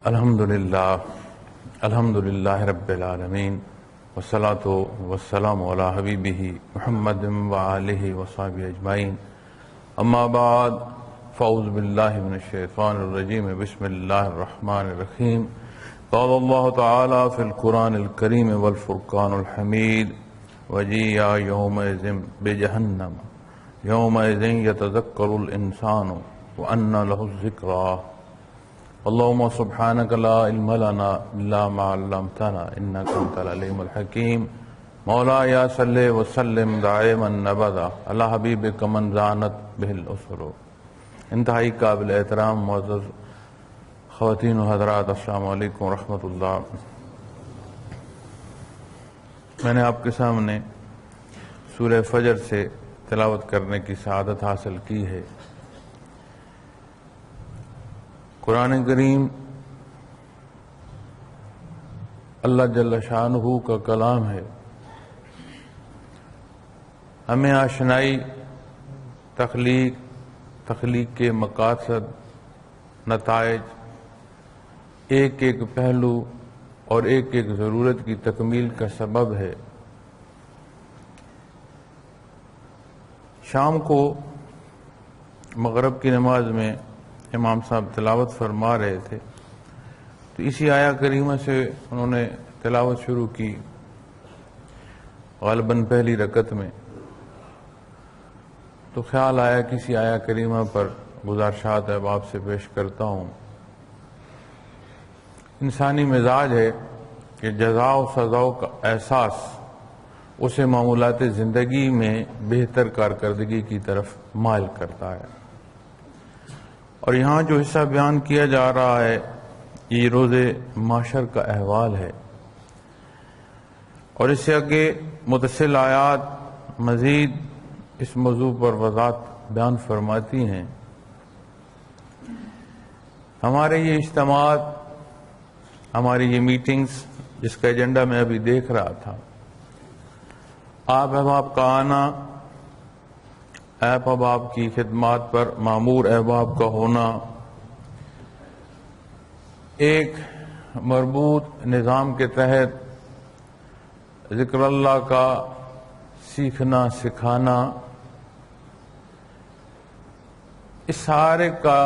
الحمدللہ رب العالمین والصلاة والسلام علی حبیبہ محمد وآلہ وصحبہ اجمعین اما بعد فاعوذ باللہ من الشیطان الرجیم بسم اللہ الرحمن الرحیم قال اللہ تعالی فی القرآن الکریم والفرقان الحمید وجیء یومئذ بجہنم یومئذ یتذکر الانسان وأنى له الذکریٰ اللهم سبحانك لا علم لنا إلا ما علمتنا إنك أنت العليم الحكيم مولاي صل وسلم دائما أبدا على حبيبك من زانت به الأسر. انتہائی قابل احترام معزز خواتین و حضرات، السلام علیکم ورحمۃ اللہ. میں نے آپ کے سامنے سورہ فجر سے تلاوت کرنے کی سعادت حاصل کی ہے. قرآن کریم اللہ جل شانہ کا کلام ہے. ہمیں آشنائی تخلیق کے مقاصد، نتائج، ایک ایک پہلو اور ایک ایک ضرورت کی تکمیل کا سبب ہے. شام کو مغرب کی نماز میں امام صاحب تلاوت فرما رہے تھے تو اسی آیہ کریمہ سے انہوں نے تلاوت شروع کی، غالباً پہلی رکعت میں. تو خیال آیا کسی آیہ کریمہ پر گزارشات احباب سے پیش کرتا ہوں. انسانی مزاج ہے کہ جزا و سزا کا احساس اسے معمولات زندگی میں بہتر کارکردگی کی طرف مائل کرتا ہے. اور یہاں جو حصہ بیان کیا جا رہا ہے یہ روز محشر کا احوال ہے، اور اس سے آگے متصل آیات مزید اس موضوع پر وضاحت بیان فرماتی ہیں. ہمارے یہ اجتماعات، ہماری یہ میٹنگز جس کا ایجنڈا میں ابھی دیکھ رہا تھا، آپ احباب کا آنا، احباب کی خدمات پر مامور احباب کا ہونا، ایک مربوط نظام کے تحت ذکر اللہ کا سیکھنا سکھانا، اس سارے کا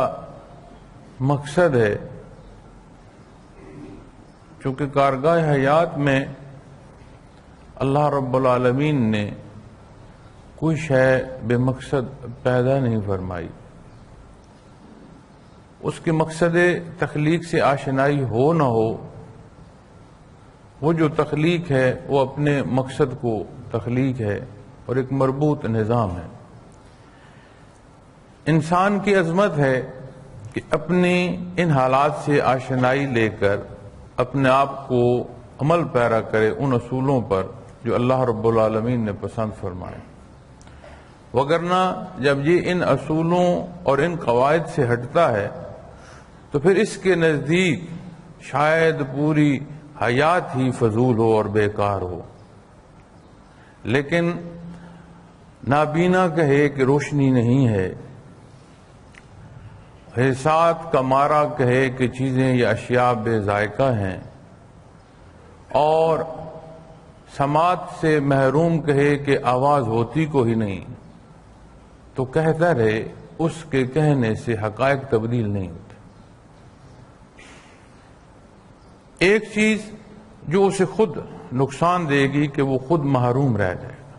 مقصد ہے چونکہ کارگاہ حیات میں اللہ رب العالمین نے کوئی شے بے مقصد پیدا نہیں فرمائی. اس کے مقصد تخلیق سے آشنائی ہو نہ ہو، وہ جو تخلیق ہے وہ اپنے مقصد کو تخلیق ہے اور ایک مربوط نظام ہے. انسان کی عظمت ہے کہ اپنی ان حالات سے آشنائی لے کر اپنے آپ کو عمل پیرا کرے ان اصولوں پر جو اللہ رب العالمین نے پسند فرمائے. وگرنہ جب یہ ان اصولوں اور ان قواعد سے ہٹتا ہے تو پھر اس کے نزدیک شاید پوری حیات ہی فضول ہو اور بیکار ہو. لیکن نابینا کہے کہ روشنی نہیں ہے، حسات کا مارا کہے کہ چیزیں یا اشیاء بے ذائقہ ہیں، اور سماعت سے محروم کہے کہ آواز ہوتی کو ہی نہیں، تو کہتا رہے، اس کے کہنے سے حقائق تبدیل نہیں ہوتے. ایک چیز جو اسے خود نقصان دے گی کہ وہ خود محروم رہ جائے گا.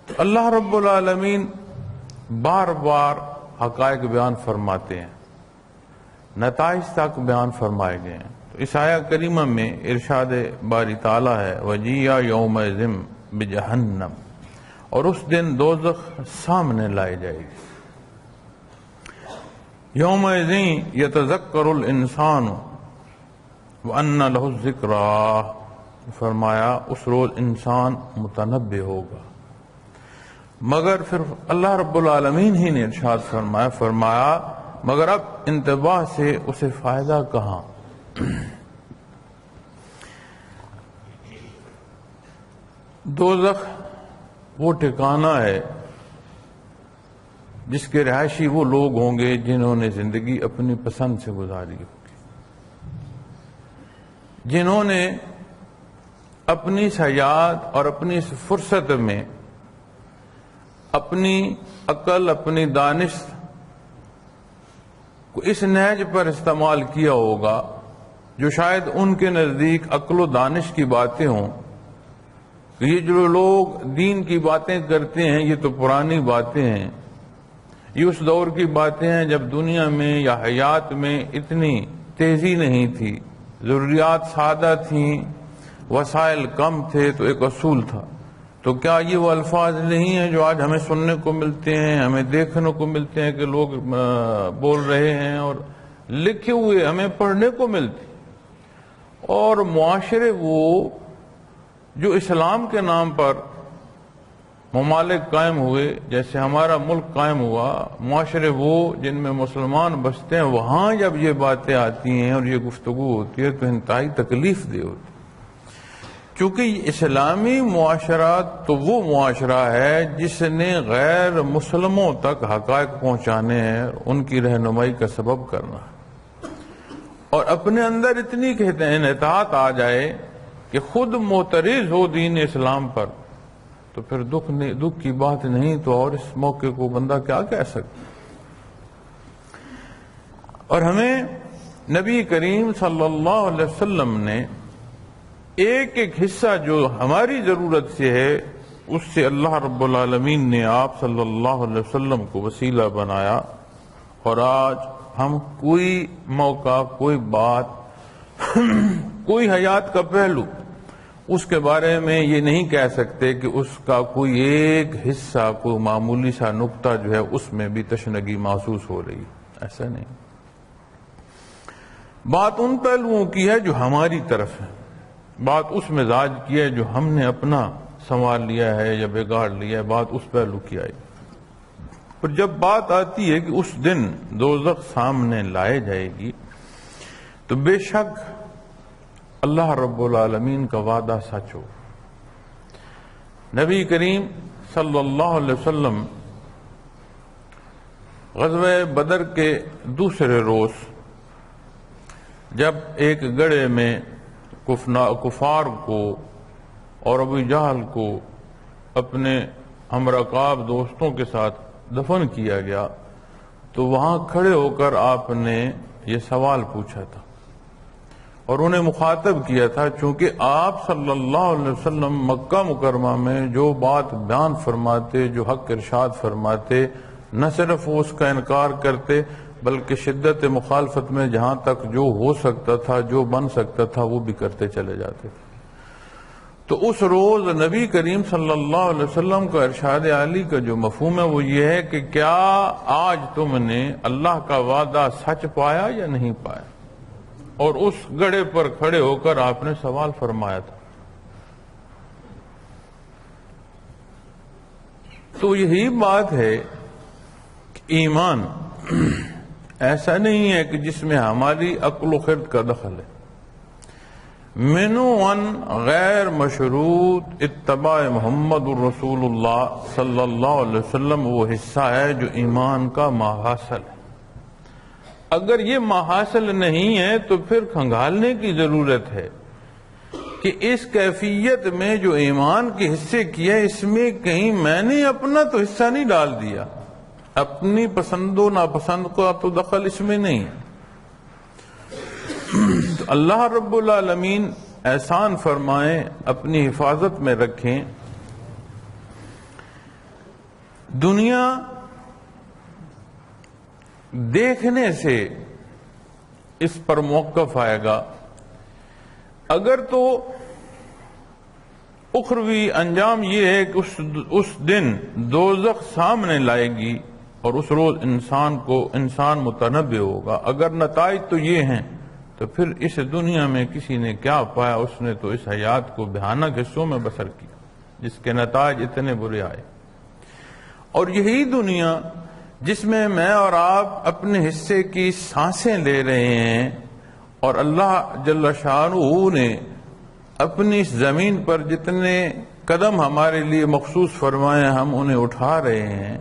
تو اللہ رب العالمین بار بار حقائق بیان فرماتے ہیں، نتائج تک بیان فرمائے گئے ہیں. تو اس آیہ کریمہ میں ارشاد باری تعالیٰ ہے وَجِيَّ يَوْمَئِذٍ بِجَهَنَّمَ، اور اس دن دوزخ سامنے لائی جائے گی. یومئذ یتذکر الانسان وَأَنَّى لَهُ الذِّکریٰ، فرمایا اس روز انسان متنبہ ہوگا. مگر پھر اللہ رب العالمین ہی نے ارشاد فرمایا مگر اب انتباہ سے اسے فائدہ کہاں. دوزخ وہ ٹھکانہ ہے جس کے رہائشی وہ لوگ ہوں گے جنہوں نے زندگی اپنی پسند سے گزاری ہوگی، جنہوں نے اپنی اس حیات اور اپنی اس فرصت میں اپنی عقل، اپنی دانش کو اس نہج پر استعمال کیا ہوگا جو شاید ان کے نزدیک عقل و دانش کی باتیں ہوں. یہ جو لوگ دین کی باتیں کرتے ہیں یہ تو پرانی باتیں ہیں، یہ اس دور کی باتیں ہیں جب دنیا میں یا حیات میں اتنی تیزی نہیں تھی، ضروریات سادہ تھیں، وسائل کم تھے، تو ایک اصول تھا. تو کیا یہ وہ الفاظ نہیں ہیں جو آج ہمیں سننے کو ملتے ہیں، ہمیں دیکھنے کو ملتے ہیں کہ لوگ بول رہے ہیں اور لکھے ہوئے ہمیں پڑھنے کو ملتے ہیں؟ اور معاشرے وہ جو اسلام کے نام پر ممالک قائم ہوئے، جیسے ہمارا ملک قائم ہوا، معاشرے وہ جن میں مسلمان بستے ہیں، وہاں جب یہ باتیں آتی ہیں اور یہ گفتگو ہوتی ہے تو انتہائی تکلیف دہ ہوتی ہے. چونکہ اسلامی معاشرہ تو وہ معاشرہ ہے جس نے غیر مسلموں تک حقائق پہنچانے ہیں، ان کی رہنمائی کا سبب کرنا ہے، اور اپنے اندر اتنی انحطاط آ جائے کہ خود معترض ہو دین اسلام پر، تو پھر دکھ کی بات نہیں تو اور اس موقع کو بندہ کیا کہہ سکتا. اور ہمیں نبی کریم صلی اللہ علیہ وسلم نے ایک ایک حصہ جو ہماری ضرورت سے ہے اس سے اللہ رب العالمین نے آپ صلی اللہ علیہ وسلم کو وسیلہ بنایا. اور آج ہم کوئی موقع، کوئی بات، کوئی حیات کا پہلو اس کے بارے میں یہ نہیں کہہ سکتے کہ اس کا کوئی ایک حصہ، کوئی معمولی سا نقطہ جو ہے اس میں بھی تشنگی محسوس ہو رہی. ایسا نہیں. بات ان پہلوؤں کی ہے جو ہماری طرف ہے، بات اس مزاج کی ہے جو ہم نے اپنا سنوار لیا ہے یا بگاڑ لیا ہے، بات اس پہلو کی آئی. پر جب بات آتی ہے کہ اس دن دوزخ سامنے لائے جائے گی تو بے شک اللہ رب العالمین کا وعدہ سچ ہو. نبی کریم صلی اللہ علیہ وسلم غزوہ بدر کے دوسرے روز جب ایک گڑھے میں کفار کو اور ابو جہل کو اپنے ہمرکاب دوستوں کے ساتھ دفن کیا گیا تو وہاں کھڑے ہو کر آپ نے یہ سوال پوچھا تھا اور انہیں مخاطب کیا تھا. چونکہ آپ صلی اللہ علیہ وسلم مکہ مکرمہ میں جو بات بیان فرماتے، جو حق ارشاد فرماتے، نہ صرف وہ اس کا انکار کرتے بلکہ شدت مخالفت میں جہاں تک جو ہو سکتا تھا، جو بن سکتا تھا، وہ بھی کرتے چلے جاتے تھے. تو اس روز نبی کریم صلی اللہ علیہ وسلم کا ارشاد عالی کا جو مفہوم ہے وہ یہ ہے کہ کیا آج تم نے اللہ کا وعدہ سچ پایا یا نہیں پایا. اور اس گڑھے پر کھڑے ہو کر آپ نے سوال فرمایا تھا. تو یہی بات ہے کہ ایمان ایسا نہیں ہے کہ جس میں ہماری عقل و خرد کا دخل ہے. منوعاً غیر مشروط اتباع محمد الرسول اللہ صلی اللہ علیہ وسلم وہ حصہ ہے جو ایمان کا ماحصل ہے. اگر یہ ماحصل نہیں ہے تو پھر کھنگالنے کی ضرورت ہے کہ اس کیفیت میں جو ایمان کے حصے کیا ہے اس میں کہیں میں نے اپنا تو حصہ نہیں ڈال دیا، اپنی پسند و ناپسند کا تو دخل اس میں نہیں. تو اللہ رب العالمین احسان فرمائیں، اپنی حفاظت میں رکھیں. دنیا دیکھنے سے اس پر موقف آئے گا. اگر تو اخروی انجام یہ ہے کہ اس دن دوزخ سامنے لائے گی اور اس روز انسان متنبع ہوگا. اگر نتائج تو یہ ہیں تو پھر اس دنیا میں کسی نے کیا پایا، اس نے تو اس حیات کو بھیانک حصوں میں بسر کیا جس کے نتائج اتنے برے آئے. اور یہی دنیا جس میں میں اور آپ اپنے حصے کی سانسیں لے رہے ہیں اور اللہ جل شانہ نے اپنی اس زمین پر جتنے قدم ہمارے لیے مخصوص فرمائے ہم انہیں اٹھا رہے ہیں.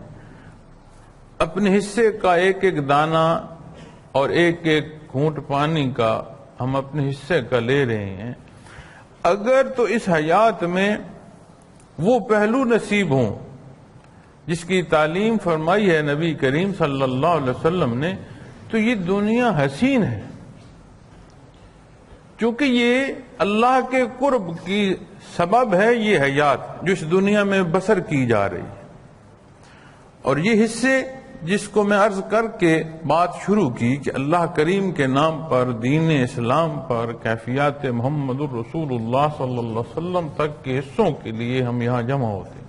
اپنے حصے کا ایک ایک دانہ اور ایک ایک گھونٹ پانی کا ہم اپنے حصے کا لے رہے ہیں، اگر تو اس حیات میں وہ پہلو نصیب ہوں جس کی تعلیم فرمائی ہے نبی کریم صلی اللہ علیہ وسلم نے، تو یہ دنیا حسین ہے، چونکہ یہ اللہ کے قرب کی سبب ہے، یہ حیات جو اس دنیا میں بسر کی جا رہی ہے۔ اور یہ حصے جس کو میں عرض کر کے بات شروع کی کہ اللہ کریم کے نام پر، دین اسلام پر، کیفیات محمد الرسول اللہ صلی اللہ علیہ وسلم تک کے حصوں کے لیے ہم یہاں جمع ہوتے ہیں،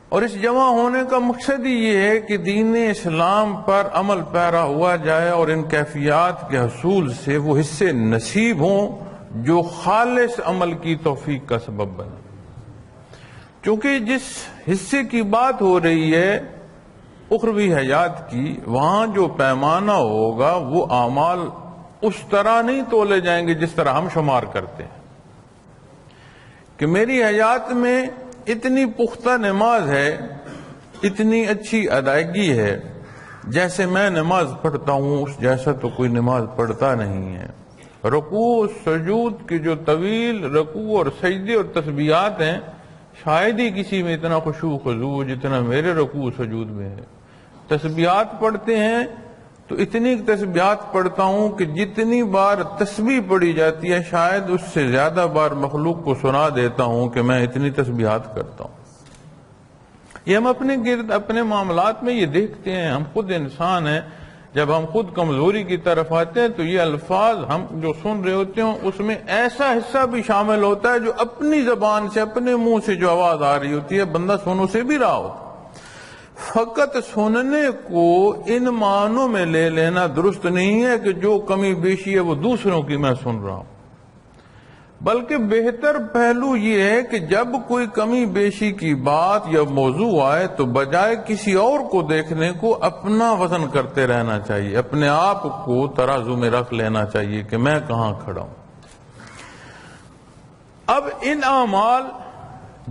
اور اس جمع ہونے کا مقصد ہی یہ ہے کہ دین اسلام پر عمل پیرا ہوا جائے اور ان کیفیات کے حصول سے وہ حصے نصیب ہوں جو خالص عمل کی توفیق کا سبب بنے۔ چونکہ جس حصے کی بات ہو رہی ہے اخروی حیات کی، وہاں جو پیمانہ ہوگا وہ اعمال اس طرح نہیں تولے جائیں گے جس طرح ہم شمار کرتے ہیں کہ میری حیات میں اتنی پختہ نماز ہے، اتنی اچھی ادائیگی ہے، جیسے میں نماز پڑھتا ہوں اس جیسا تو کوئی نماز پڑھتا نہیں ہے۔ رکوع سجود کی جو طویل رکوع اور سجدے اور تسبیحات ہیں، شاید ہی کسی میں اتنا خشوع خضوع جتنا میرے رکوع سجود میں ہے۔ تسبیحات پڑھتے ہیں تو اتنی تسبیحات پڑھتا ہوں کہ جتنی بار تسبیح پڑھی جاتی ہے شاید اس سے زیادہ بار مخلوق کو سنا دیتا ہوں کہ میں اتنی تسبیحات کرتا ہوں۔ یہ ہم اپنے گرد اپنے معاملات میں یہ دیکھتے ہیں، ہم خود انسان ہیں، جب ہم خود کمزوری کی طرف آتے ہیں تو یہ الفاظ ہم جو سن رہے ہوتے ہیں اس میں ایسا حصہ بھی شامل ہوتا ہے جو اپنی زبان سے، اپنے منہ سے جو آواز آ رہی ہوتی ہے بندہ سنوں سے بھی رہا ہوتا ہے۔ فقط سننے کو ان معنوں میں لے لینا درست نہیں ہے کہ جو کمی بیشی ہے وہ دوسروں کی میں سن رہا ہوں، بلکہ بہتر پہلو یہ ہے کہ جب کوئی کمی بیشی کی بات یا موضوع آئے تو بجائے کسی اور کو دیکھنے کو اپنا وزن کرتے رہنا چاہیے، اپنے آپ کو ترازو میں رکھ لینا چاہیے کہ میں کہاں کھڑا ہوں۔ اب ان اعمال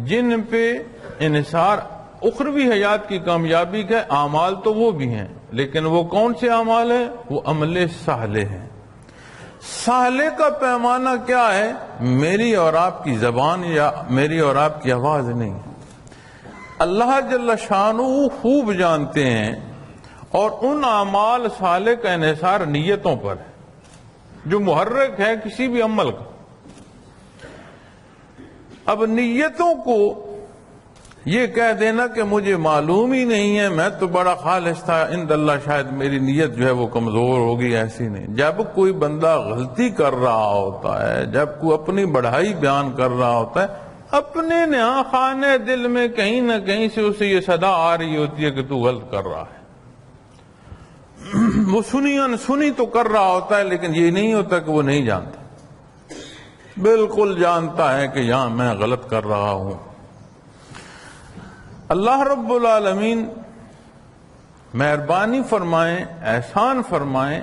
جن پہ انحصار اخروی حیات کی کامیابی کے اعمال تو وہ بھی ہیں، لیکن وہ کون سے اعمال ہیں؟ وہ عمل صالح ہیں۔ صالح کا پیمانہ کیا ہے؟ میری اور آپ کی زبان یا میری اور آپ کی آواز نہیں، اللہ جل شانہ خوب جانتے ہیں، اور ان اعمال صالح کا انحصار نیتوں پر ہے جو محرک ہے کسی بھی عمل کا۔ اب نیتوں کو یہ کہہ دینا کہ مجھے معلوم ہی نہیں ہے، میں تو بڑا خالص تھا، عند اللہ شاید میری نیت جو ہے وہ کمزور ہوگی، ایسی نہیں۔ جب کوئی بندہ غلطی کر رہا ہوتا ہے، جب کوئی اپنی بڑھائی بیان کر رہا ہوتا ہے، اپنے نہاں خانے دل میں کہیں نہ کہیں سے اسے یہ صدا آ رہی ہوتی ہے کہ تو غلط کر رہا ہے۔ وہ سنی تو کر رہا ہوتا ہے، لیکن یہ نہیں ہوتا کہ وہ نہیں جانتا، بالکل جانتا ہے کہ یہاں میں غلط کر رہا ہوں۔ اللہ رب العالمین مہربانی فرمائیں، احسان فرمائیں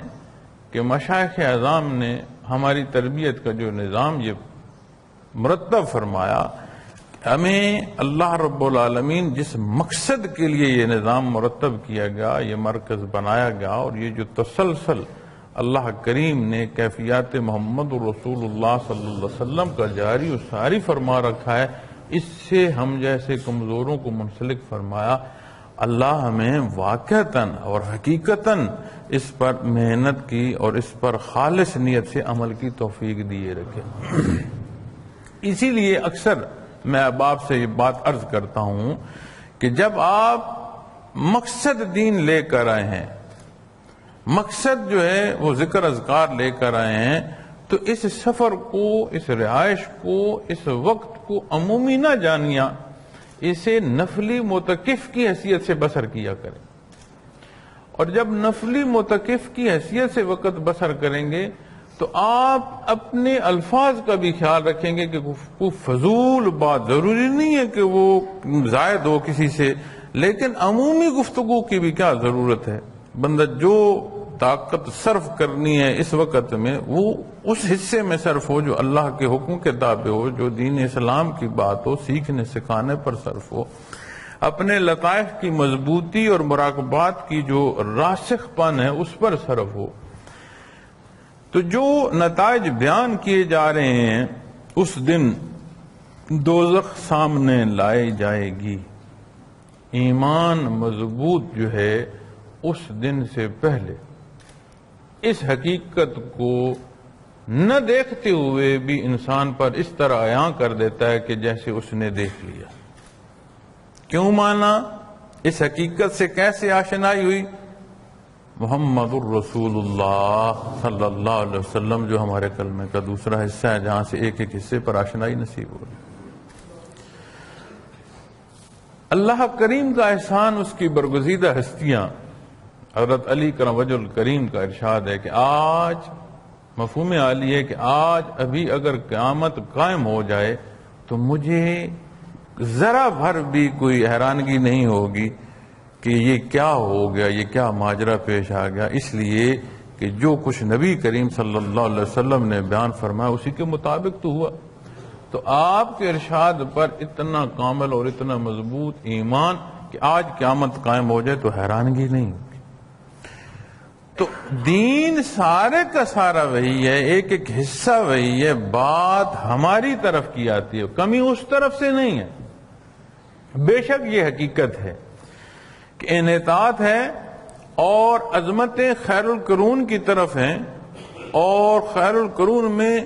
کہ مشائخ اعظام نے ہماری تربیت کا جو نظام یہ مرتب فرمایا، ہمیں اللہ رب العالمین جس مقصد کے لیے یہ نظام مرتب کیا گیا، یہ مرکز بنایا گیا، اور یہ جو تسلسل اللہ کریم نے کیفیات محمد رسول اللہ صلی اللہ علیہ وسلم کا جاری و ساری فرما رکھا ہے، اس سے ہم جیسے کمزوروں کو منسلک فرمایا۔ اللہ ہمیں واقعتاً اور حقیقتاً اس پر محنت کی اور اس پر خالص نیت سے عمل کی توفیق دیے رکھے۔ اسی لیے اکثر میں اب آپ سے یہ بات عرض کرتا ہوں کہ جب آپ مقصد دین لے کر آئے ہیں، مقصد جو ہے وہ ذکر اذکار لے کر آئے ہیں، تو اس سفر کو، اس رہائش کو، اس وقت کو عمومی نہ جانیا، اسے نفلی معتکف کی حیثیت سے بسر کیا کریں۔ اور جب نفلی معتکف کی حیثیت سے وقت بسر کریں گے تو آپ اپنے الفاظ کا بھی خیال رکھیں گے کہ کوئی فضول بات ضروری نہیں ہے کہ وہ زائد ہو کسی سے، لیکن عمومی گفتگو کی بھی کیا ضرورت ہے۔ بندہ جو طاقت صرف کرنی ہے اس وقت میں وہ اس حصے میں صرف ہو جو اللہ کے حکم کے تابع ہو، جو دین اسلام کی بات ہو، سیکھنے سکھانے پر صرف ہو۔ اپنے لطائف کی مضبوطی اور مراقبات کی جو راسخ پن ہے اس پر صرف ہو، تو جو نتائج بیان کیے جا رہے ہیں اس دن دوزخ سامنے لائی جائے گی۔ ایمان مضبوط جو ہے اس دن سے پہلے اس حقیقت کو نہ دیکھتے ہوئے بھی انسان پر اس طرح عیاں کر دیتا ہے کہ جیسے اس نے دیکھ لیا۔ کیوں مانا؟ اس حقیقت سے کیسے آشنائی ہوئی؟ محمد الرسول اللہ صلی اللہ علیہ وسلم جو ہمارے کلمے کا دوسرا حصہ ہے، جہاں سے ایک ایک حصے پر آشنائی نصیب ہو رہی۔ اللہ کریم کا احسان، اس کی برگزیدہ ہستیاں، حضرت علی کرم وجہ الکریم کا ارشاد ہے کہ آج مفہوم عالی ہے کہ آج ابھی اگر قیامت قائم ہو جائے تو مجھے ذرا بھر بھی کوئی حیرانگی نہیں ہوگی کہ یہ کیا ہو گیا، یہ کیا ماجرا پیش آ گیا، اس لیے کہ جو کچھ نبی کریم صلی اللہ علیہ وسلم نے بیان فرمایا اسی کے مطابق تو ہوا۔ تو آپ کے ارشاد پر اتنا کامل اور اتنا مضبوط ایمان کہ آج قیامت قائم ہو جائے تو حیرانگی نہیں ہوگی۔ تو دین سارے کا سارا وہی ہے، ایک ایک حصہ وہی ہے، بات ہماری طرف کی آتی ہے، کمی اس طرف سے نہیں ہے۔ بے شک یہ حقیقت ہے کہ انعطاف ہے اور عظمتیں خیر القرون کی طرف ہیں، اور خیر القرون میں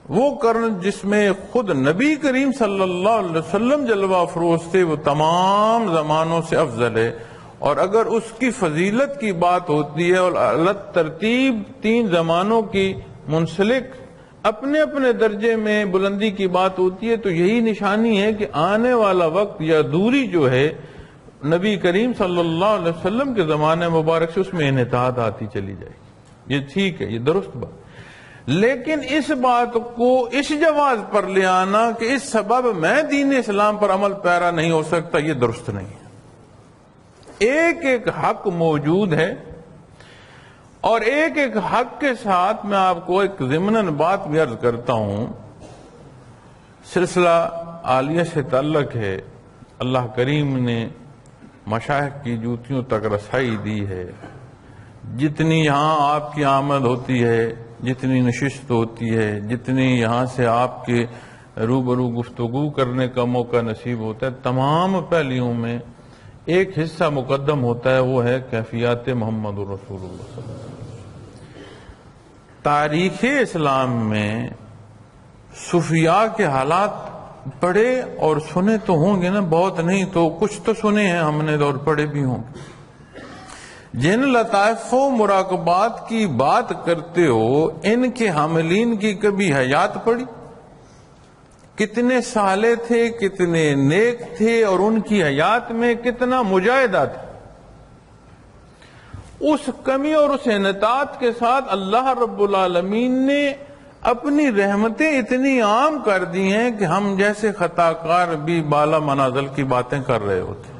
وہ قرن جس میں خود نبی کریم صلی اللہ علیہ وسلم جلوہ افروز تھے وہ تمام زمانوں سے افضل ہے۔ اور اگر اس کی فضیلت کی بات ہوتی ہے اور اللہ ترتیب تین زمانوں کی منسلک اپنے اپنے درجے میں بلندی کی بات ہوتی ہے تو یہی نشانی ہے کہ آنے والا وقت یا دوری جو ہے نبی کریم صلی اللہ علیہ وسلم کے زمانے مبارک سے اس میں انحطاط آتی چلی جائے گی۔ یہ ٹھیک ہے، یہ درست بات، لیکن اس بات کو اس جواز پر لے آنا کہ اس سبب میں دین اسلام پر عمل پیرا نہیں ہو سکتا، یہ درست نہیں ہے۔ ایک ایک حق موجود ہے، اور ایک ایک حق کے ساتھ میں آپ کو ایک ضمناً بات بھی عرض کرتا ہوں۔ سلسلہ عالیہ سے تعلق ہے، اللہ کریم نے مشائخ کی جوتیوں تک رسائی دی ہے۔ جتنی یہاں آپ کی آمد ہوتی ہے، جتنی نشست ہوتی ہے، جتنی یہاں سے آپ کے روبرو گفتگو کرنے کا موقع نصیب ہوتا ہے، تمام پہلیوں میں ایک حصہ مقدم ہوتا ہے، وہ ہے کیفیات محمد رسول اللہ صلی اللہ علیہ وسلم۔ تاریخ اسلام میں صوفیاء کے حالات پڑھے اور سنے تو ہوں گے نا، بہت نہیں تو کچھ تو سنے ہیں ہم نے اور پڑھے بھی ہوں گے۔ جن لطائف و مراقبات کی بات کرتے ہو، ان کے حاملین کی کبھی حیات پڑھی؟ کتنے صالح تھے، کتنے نیک تھے، اور ان کی حیات میں کتنا مجاہدہ تھا۔ اس کمی اور اس انعطاف کے ساتھ اللہ رب العالمین نے اپنی رحمتیں اتنی عام کر دی ہیں کہ ہم جیسے خطا کار بھی بالا منازل کی باتیں کر رہے ہوتے۔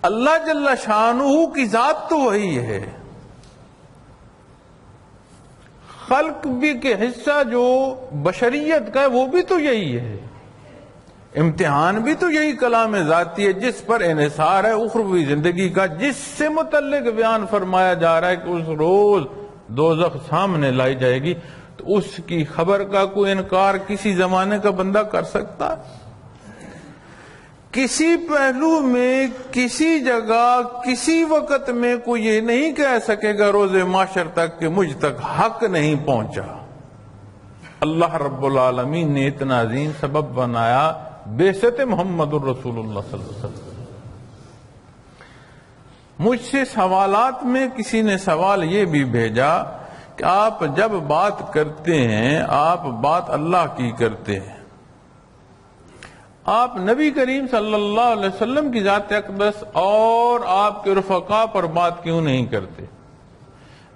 اللہ جل شانہ کی ذات تو وہی ہے، خلق بھی کے حصہ جو بشریت کا ہے وہ بھی تو یہی ہے، امتحان بھی تو یہی کلام ذاتی ہے جس پر انحصار ہے اخروی زندگی کا، جس سے متعلق بیان فرمایا جا رہا ہے کہ اس روز دوزخ سامنے لائی جائے گی۔ تو اس کی خبر کا کوئی انکار کسی زمانے کا بندہ کر سکتا؟ کسی پہلو میں، کسی جگہ، کسی وقت میں کوئی یہ نہیں کہہ سکے گا روز معاشر تک کہ مجھ تک حق نہیں پہنچا۔ اللہ رب العالمین نے اتنا عظیم سبب بنایا بعثت محمد الرسول اللہ صلی اللہ علیہ وسلم۔ مجھ سے سوالات میں کسی نے سوال یہ بھی بھیجا کہ آپ جب بات کرتے ہیں آپ بات اللہ کی کرتے ہیں، آپ نبی کریم صلی اللہ علیہ وسلم کی ذات اقدس اور آپ کے رفقا پر بات کیوں نہیں کرتے؟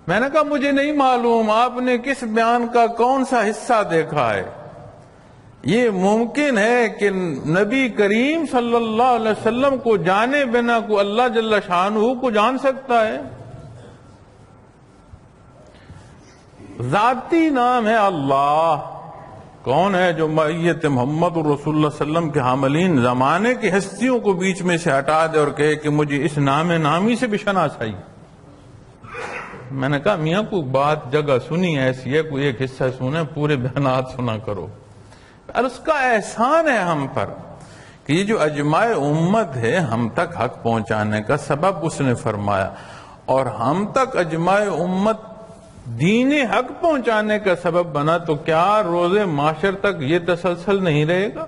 میں نے کہا مجھے نہیں معلوم آپ نے کس بیان کا کون سا حصہ دیکھا ہے۔ یہ ممکن ہے کہ نبی کریم صلی اللہ علیہ وسلم کو جانے بنا کو اللہ جل شانہ کو جان سکتا ہے؟ ذاتی نام ہے اللہ، کون ہے جو معیت محمد رسول اللہ صلی اللہ علیہ وسلم کے حاملین زمانے کی ہستیوں کو بیچ میں سے ہٹا دے اور کہے کہ مجھے اس نام نامی سے بھی شناس چاہیے؟ میں نے کہا میاں کوئی بات جگہ سنی ایسی ہے، کوئی ایک حصہ سنے، پورے بیانات سنا کرو۔ اور اس کا احسان ہے ہم پر کہ یہ جو اجماع امت ہے ہم تک حق پہنچانے کا سبب اس نے فرمایا، اور ہم تک اجماع امت دین حق پہنچانے کا سبب بنا، تو کیا روز معاشر تک یہ تسلسل نہیں رہے گا؟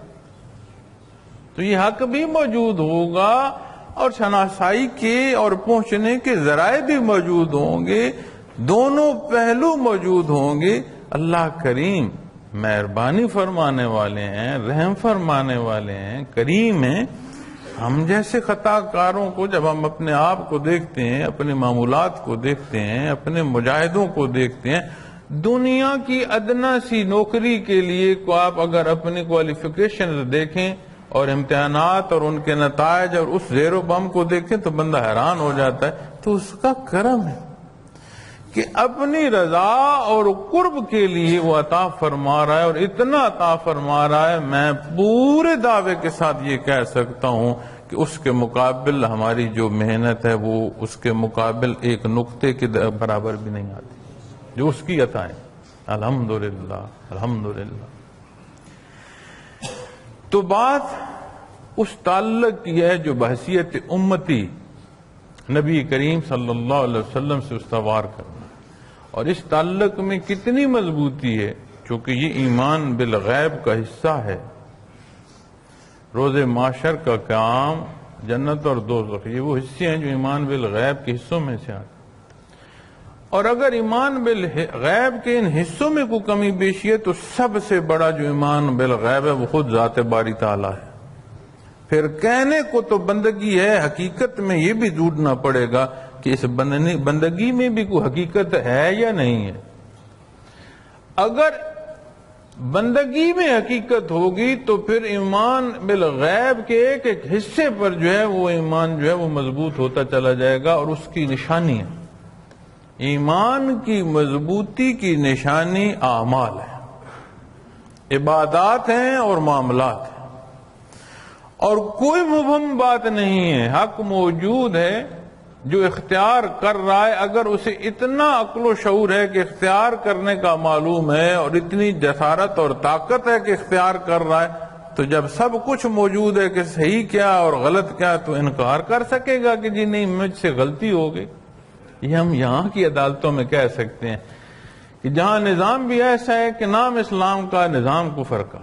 تو یہ حق بھی موجود ہوگا اور شناسائی کے اور پہنچنے کے ذرائع بھی موجود ہوں گے، دونوں پہلو موجود ہوں گے۔ اللہ کریم مہربانی فرمانے والے ہیں، رحم فرمانے والے ہیں، کریم ہیں۔ ہم جیسے خطا کاروں کو جب ہم اپنے آپ کو دیکھتے ہیں، اپنے معمولات کو دیکھتے ہیں، اپنے مجاہدوں کو دیکھتے ہیں، دنیا کی ادنا سی نوکری کے لیے کو آپ اگر اپنی کوالیفیکیشن دیکھیں اور امتحانات اور ان کے نتائج اور اس زیر و بم کو دیکھیں تو بندہ حیران ہو جاتا ہے۔ تو اس کا کرم ہے کہ اپنی رضا اور قرب کے لیے وہ عطا فرما رہا ہے، اور اتنا عطا فرما رہا ہے میں پورے دعوے کے ساتھ یہ کہہ سکتا ہوں کہ اس کے مقابل ہماری جو محنت ہے وہ اس کے مقابل ایک نقطے کے برابر بھی نہیں آتی جو اس کی عطائیں۔ الحمدللہ الحمدللہ۔ تو بات اس تعلق کی ہے جو بحیثیت امتی نبی کریم صلی اللہ علیہ وسلم سے استوار کرنا، اور اس تعلق میں کتنی مضبوطی ہے، چونکہ یہ ایمان بالغیب کا حصہ ہے۔ روز معاشر کا قیام، جنت اور دوزخ، یہ وہ حصے ہیں جو ایمان بالغیب کے حصوں میں سے آتے ہیں۔ اور اگر ایمان بالغیب کے ان حصوں میں کوئی کمی بیشی ہے تو سب سے بڑا جو ایمان بالغیب ہے وہ خود ذات باری تعالیٰ ہے۔ پھر کہنے کو تو بندگی ہے، حقیقت میں یہ بھی ڈھونڈنا پڑے گا کہ اس بندگی میں بھی کوئی حقیقت ہے یا نہیں ہے۔ اگر بندگی میں حقیقت ہوگی تو پھر ایمان بالغیب کے ایک ایک حصے پر جو ہے وہ ایمان جو ہے وہ مضبوط ہوتا چلا جائے گا، اور اس کی نشانی ہے، ایمان کی مضبوطی کی نشانی اعمال ہے، عبادات ہیں اور معاملات ہیں، اور کوئی مبہم بات نہیں ہے، حق موجود ہے جو اختیار کر رہا ہے۔ اگر اسے اتنا عقل و شعور ہے کہ اختیار کرنے کا معلوم ہے، اور اتنی جسارت اور طاقت ہے کہ اختیار کر رہا ہے، تو جب سب کچھ موجود ہے کہ صحیح کیا اور غلط کیا، تو انکار کر سکے گا کہ جی نہیں مجھ سے غلطی ہو گئی؟ یہ ہم یہاں کی عدالتوں میں کہہ سکتے ہیں کہ جہاں نظام بھی ایسا ہے کہ نام اسلام کا، نظام کفر کا،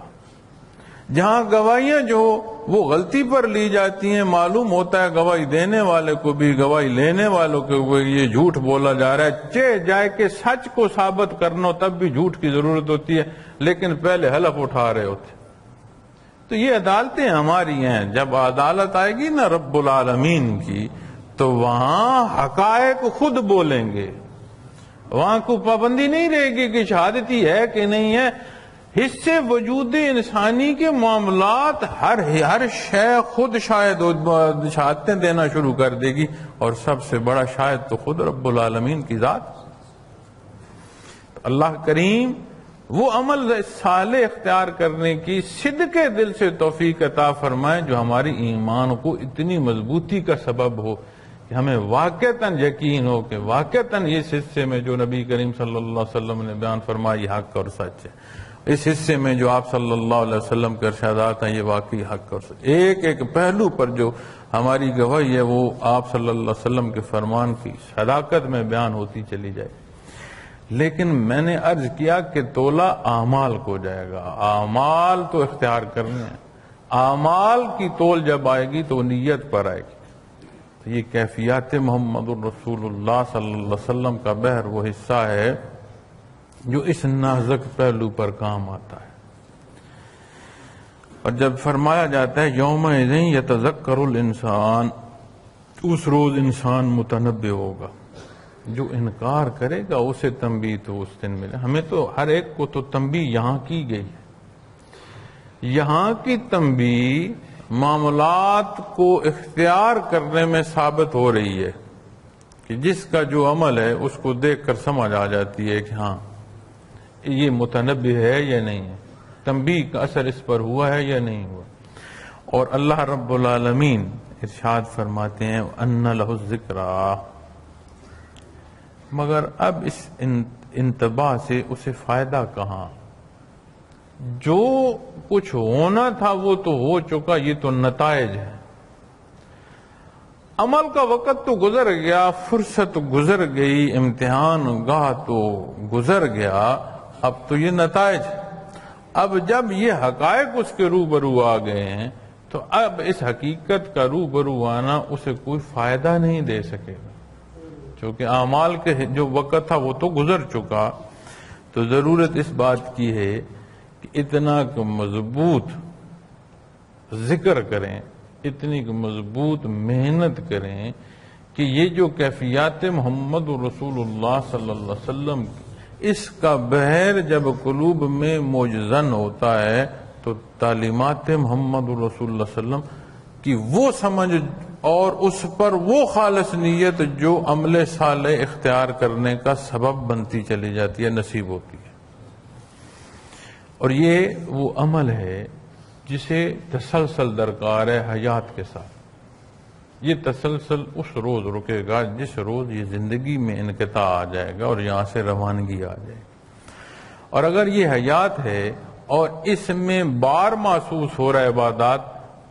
جہاں گواہیاں جو وہ غلطی پر لی جاتی ہیں، معلوم ہوتا ہے گواہی دینے والے کو بھی، گواہی لینے والوں کو بھی یہ جھوٹ بولا جا رہا ہے، چہ جائے کہ سچ کو ثابت کرنا ہو تب بھی جھوٹ کی ضرورت ہوتی ہے، لیکن پہلے حلف اٹھا رہے ہوتے۔ تو یہ عدالتیں ہماری ہیں، جب عدالت آئے گی نا رب العالمین کی تو وہاں حقائق خود بولیں گے، وہاں کوئی پابندی نہیں رہے گی کہ شہادتی ہے کہ نہیں ہے۔ حصے وجود انسانی کے معاملات ہر شے خود شہادتیں دینا شروع کر دے گی، اور سب سے بڑا شاہد تو خود رب العالمین کی ذات۔ اللہ کریم وہ عمل صالح اختیار کرنے کی صدق دل سے توفیق عطا فرمائے جو ہماری ایمان کو اتنی مضبوطی کا سبب ہو کہ ہمیں واقعتاً یقین ہو کہ واقعتاً اس حصے میں جو نبی کریم صلی اللہ علیہ وسلم نے بیان فرمایا یہ حق اور سچ ہے، اس حصے میں جو آپ صلی اللہ علیہ وسلم کے ارشادات ہیں یہ واقعی حق اور سچ، ایک ایک پہلو پر جو ہماری گواہی ہے وہ آپ صلی اللہ علیہ وسلم کے فرمان کی صداقت میں بیان ہوتی چلی جائے۔ لیکن میں نے عرض کیا کہ تولہ اعمال کو جائے گا، اعمال تو اختیار کرنے ہیں، اعمال کی تول جب آئے گی تو نیت پر آئے گی۔ تو یہ کیفیات محمد الرسول اللہ صلی اللہ علیہ وسلم کا بحر وہ حصہ ہے جو اس نازک پہلو پر کام آتا ہے۔ اور جب فرمایا جاتا ہے یومئذ یتذکر الانسان، اس روز انسان متنبہ ہوگا، جو انکار کرے گا اسے تنبیہ تو اس دن ملے۔ ہمیں تو ہر ایک کو تو تنبیہ یہاں کی گئی ہے، یہاں کی تنبیہ معاملات کو اختیار کرنے میں ثابت ہو رہی ہے کہ جس کا جو عمل ہے اس کو دیکھ کر سمجھ آ جاتی ہے کہ ہاں یہ متنبہ ہے یا نہیں ہے۔ تنبیہ کا اثر اس پر ہوا ہے یا نہیں ہوا؟ اور اللہ رب العالمین ارشاد فرماتے ہیں ان لہ الذکریٰ، مگر اب اس انتباہ سے اسے فائدہ کہاں؟ جو کچھ ہونا تھا وہ تو ہو چکا، یہ تو نتائج ہے۔ عمل کا وقت تو گزر گیا، فرصت گزر گئی، امتحان گاہ تو گزر گیا، اب تو یہ نتائج۔ اب جب یہ حقائق اس کے روبرو آ گئے ہیں تو اب اس حقیقت کا روبرو آنا اسے کوئی فائدہ نہیں دے سکے گا، چونکہ اعمال کے جو وقت تھا وہ تو گزر چکا۔ تو ضرورت اس بات کی ہے کہ اتنا مضبوط ذکر کریں، اتنی مضبوط محنت کریں کہ یہ جو کیفیات محمد رسول اللہ صلی اللہ علیہ وسلم اس کا بحر جب قلوب میں موجزن ہوتا ہے تو تعلیمات محمد رسول اللہ صلی اللہ علیہ وسلم کی وہ سمجھ اور اس پر وہ خالص نیت جو عمل صالح اختیار کرنے کا سبب بنتی چلی جاتی ہے، نصیب ہوتی ہے۔ اور یہ وہ عمل ہے جسے تسلسل درکار ہے حیات کے ساتھ۔ یہ تسلسل اس روز رکے گا جس روز یہ زندگی میں انقطاع آ جائے گا اور یہاں سے روانگی آ جائے گی۔ اور اگر یہ حیات ہے اور اس میں بار محسوس ہو رہا ہے عبادات،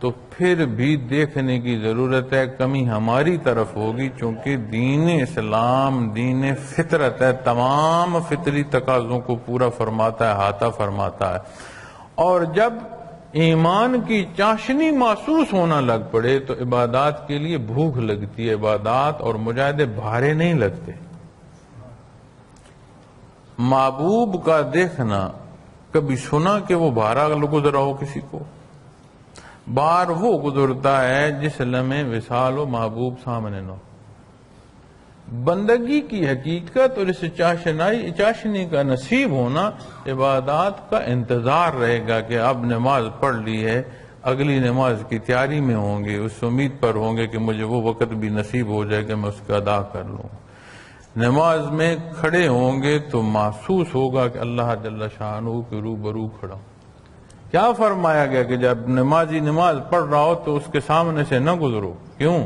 تو پھر بھی دیکھنے کی ضرورت ہے، کمی ہماری طرف ہوگی، چونکہ دین اسلام دین فطرت ہے، تمام فطری تقاضوں کو پورا فرماتا ہے، احاطہ فرماتا ہے۔ اور جب ایمان کی چاشنی محسوس ہونا لگ پڑے تو عبادات کے لیے بھوک لگتی ہے، عبادات اور مجاہدے بھارے نہیں لگتے۔ محبوب کا دیکھنا، کبھی سنا کہ وہ بھارا گزرا ہو کسی کو؟ بار وہ گزرتا ہے جس لمحے وصال و محبوب سامنے نہ ہو۔ بندگی کی حقیقت اور اس چاشنی کا نصیب ہونا عبادات کا انتظار رہے گا کہ اب نماز پڑھ لی ہے، اگلی نماز کی تیاری میں ہوں گے، اس امید پر ہوں گے کہ مجھے وہ وقت بھی نصیب ہو جائے کہ میں اس کا ادا کر لوں۔ نماز میں کھڑے ہوں گے تو محسوس ہوگا کہ اللہ جل شانہ کے روبرو کھڑا ہوں۔ کیا فرمایا گیا کہ جب نمازی نماز پڑھ رہا ہو تو اس کے سامنے سے نہ گزرو؟ کیوں؟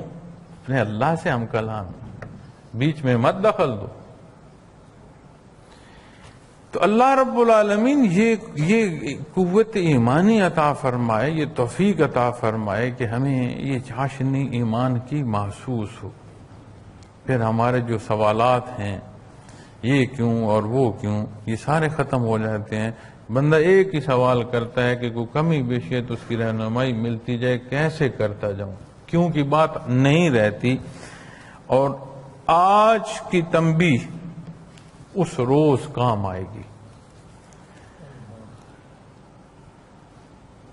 نہیں، اللہ سے ہم کلام، بیچ میں مت دخل دو۔ تو اللہ رب العالمین یہ قوت ایمانی عطا فرمائے، یہ توفیق عطا فرمائے کہ ہمیں یہ چاشنی ایمان کی محسوس ہو۔ پھر ہمارے جو سوالات ہیں، یہ کیوں اور وہ کیوں، یہ سارے ختم ہو جاتے ہیں۔ بندہ ایک ہی سوال کرتا ہے کہ کوئی کمی بیشی ہے تو اس کی رہنمائی ملتی جائے، کیسے کرتا جاؤں، کیوں کی بات نہیں رہتی۔ اور آج کی تنبیہ اس روز کام آئے گی۔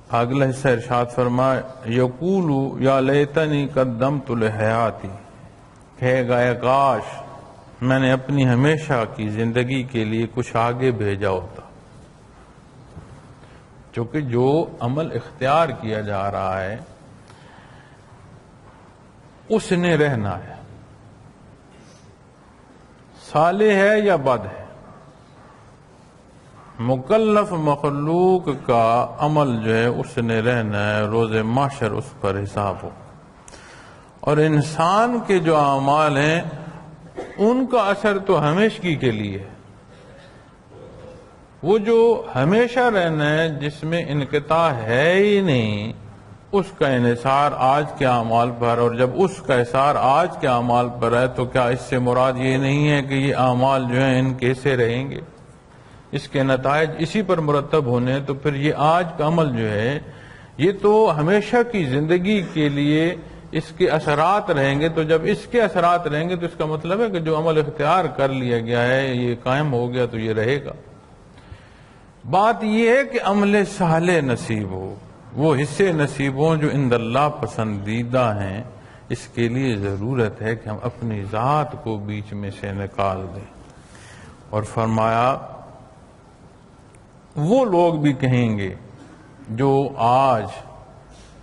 اگلا حصہ ارشاد فرمائے، یقول یا لیتنی قدمت لحیاتی، کہے گا اے کاش میں نے اپنی ہمیشہ کی زندگی کے لیے کچھ آگے بھیجا ہوتا۔ چونکہ جو عمل اختیار کیا جا رہا ہے اس نے رہنا ہے، صالح ہے یا بد ہے۔ مکلف مخلوق کا عمل جو ہے اس نے رہنا ہے، روز محشر اس پر حساب ہو۔ اور انسان کے جو اعمال ہیں ان کا اثر تو ہمیشگی کے لیے ہے۔ وہ جو ہمیشہ رہنا ہے، جس میں انقطاع ہے ہی نہیں، اس کا انحصار آج کے اعمال پر، اور جب اس کا انحصار آج کے اعمال پر ہے تو کیا اس سے مراد یہ نہیں ہے کہ یہ اعمال جو ہیں ان کیسے رہیں گے، اس کے نتائج اسی پر مرتب ہونے ہیں؟ تو پھر یہ آج کا عمل جو ہے یہ تو ہمیشہ کی زندگی کے لیے اس کے اثرات رہیں گے۔ تو جب اس کے اثرات رہیں گے تو اس کا مطلب ہے کہ جو عمل اختیار کر لیا گیا ہے یہ قائم ہو گیا تو یہ رہے گا۔ بات یہ ہے کہ عمل صالح نصیب ہو، وہ حصے نصیب ہوں جو عند اللہ پسندیدہ ہیں۔ اس کے لیے ضرورت ہے کہ ہم اپنی ذات کو بیچ میں سے نکال دیں۔ اور فرمایا وہ لوگ بھی کہیں گے جو آج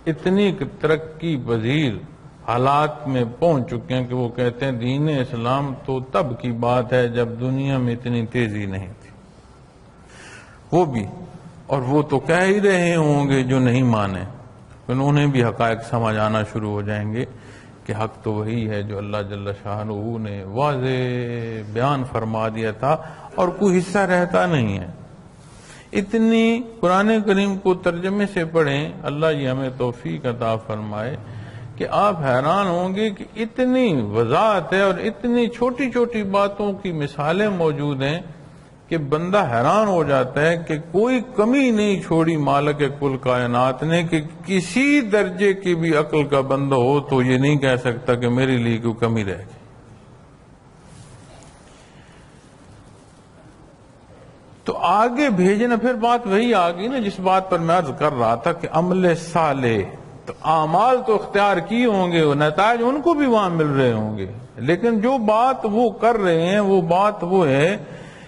اتنی ترقی پذیر حالات میں پہنچ چکے ہیں کہ وہ کہتے ہیں دین اسلام تو تب کی بات ہے جب دنیا میں اتنی تیزی نہیں تھی، وہ بھی۔ اور وہ تو کہہ ہی رہے ہوں گے جو نہیں مانے، انہیں بھی حقائق سمجھ آنا شروع ہو جائیں گے کہ حق تو وہی ہے جو اللہ جل شانہ نے واضح بیان فرما دیا تھا اور کوئی حصہ رہتا نہیں ہے۔ اتنی قرآن کریم کو ترجمے سے پڑھیں، اللہ یہ ہمیں توفیق عطا فرمائے کہ آپ حیران ہوں گے کہ اتنی وضاحت ہے اور اتنی چھوٹی چھوٹی باتوں کی مثالیں موجود ہیں کہ بندہ حیران ہو جاتا ہے کہ کوئی کمی نہیں چھوڑی مالک کل کائنات نے کہ کسی درجے کی بھی عقل کا بندہ ہو تو یہ نہیں کہہ سکتا کہ میرے لیے کوئی کمی رہ گئی۔ تو آگے بھیجنا، پھر بات وہی آ گئی نا جس بات پر میں عرض کر رہا تھا کہ عمل صالح، تو اعمال تو اختیار کیے ہوں گے، نتائج ان کو بھی وہاں مل رہے ہوں گے، لیکن جو بات وہ کر رہے ہیں وہ بات وہ ہے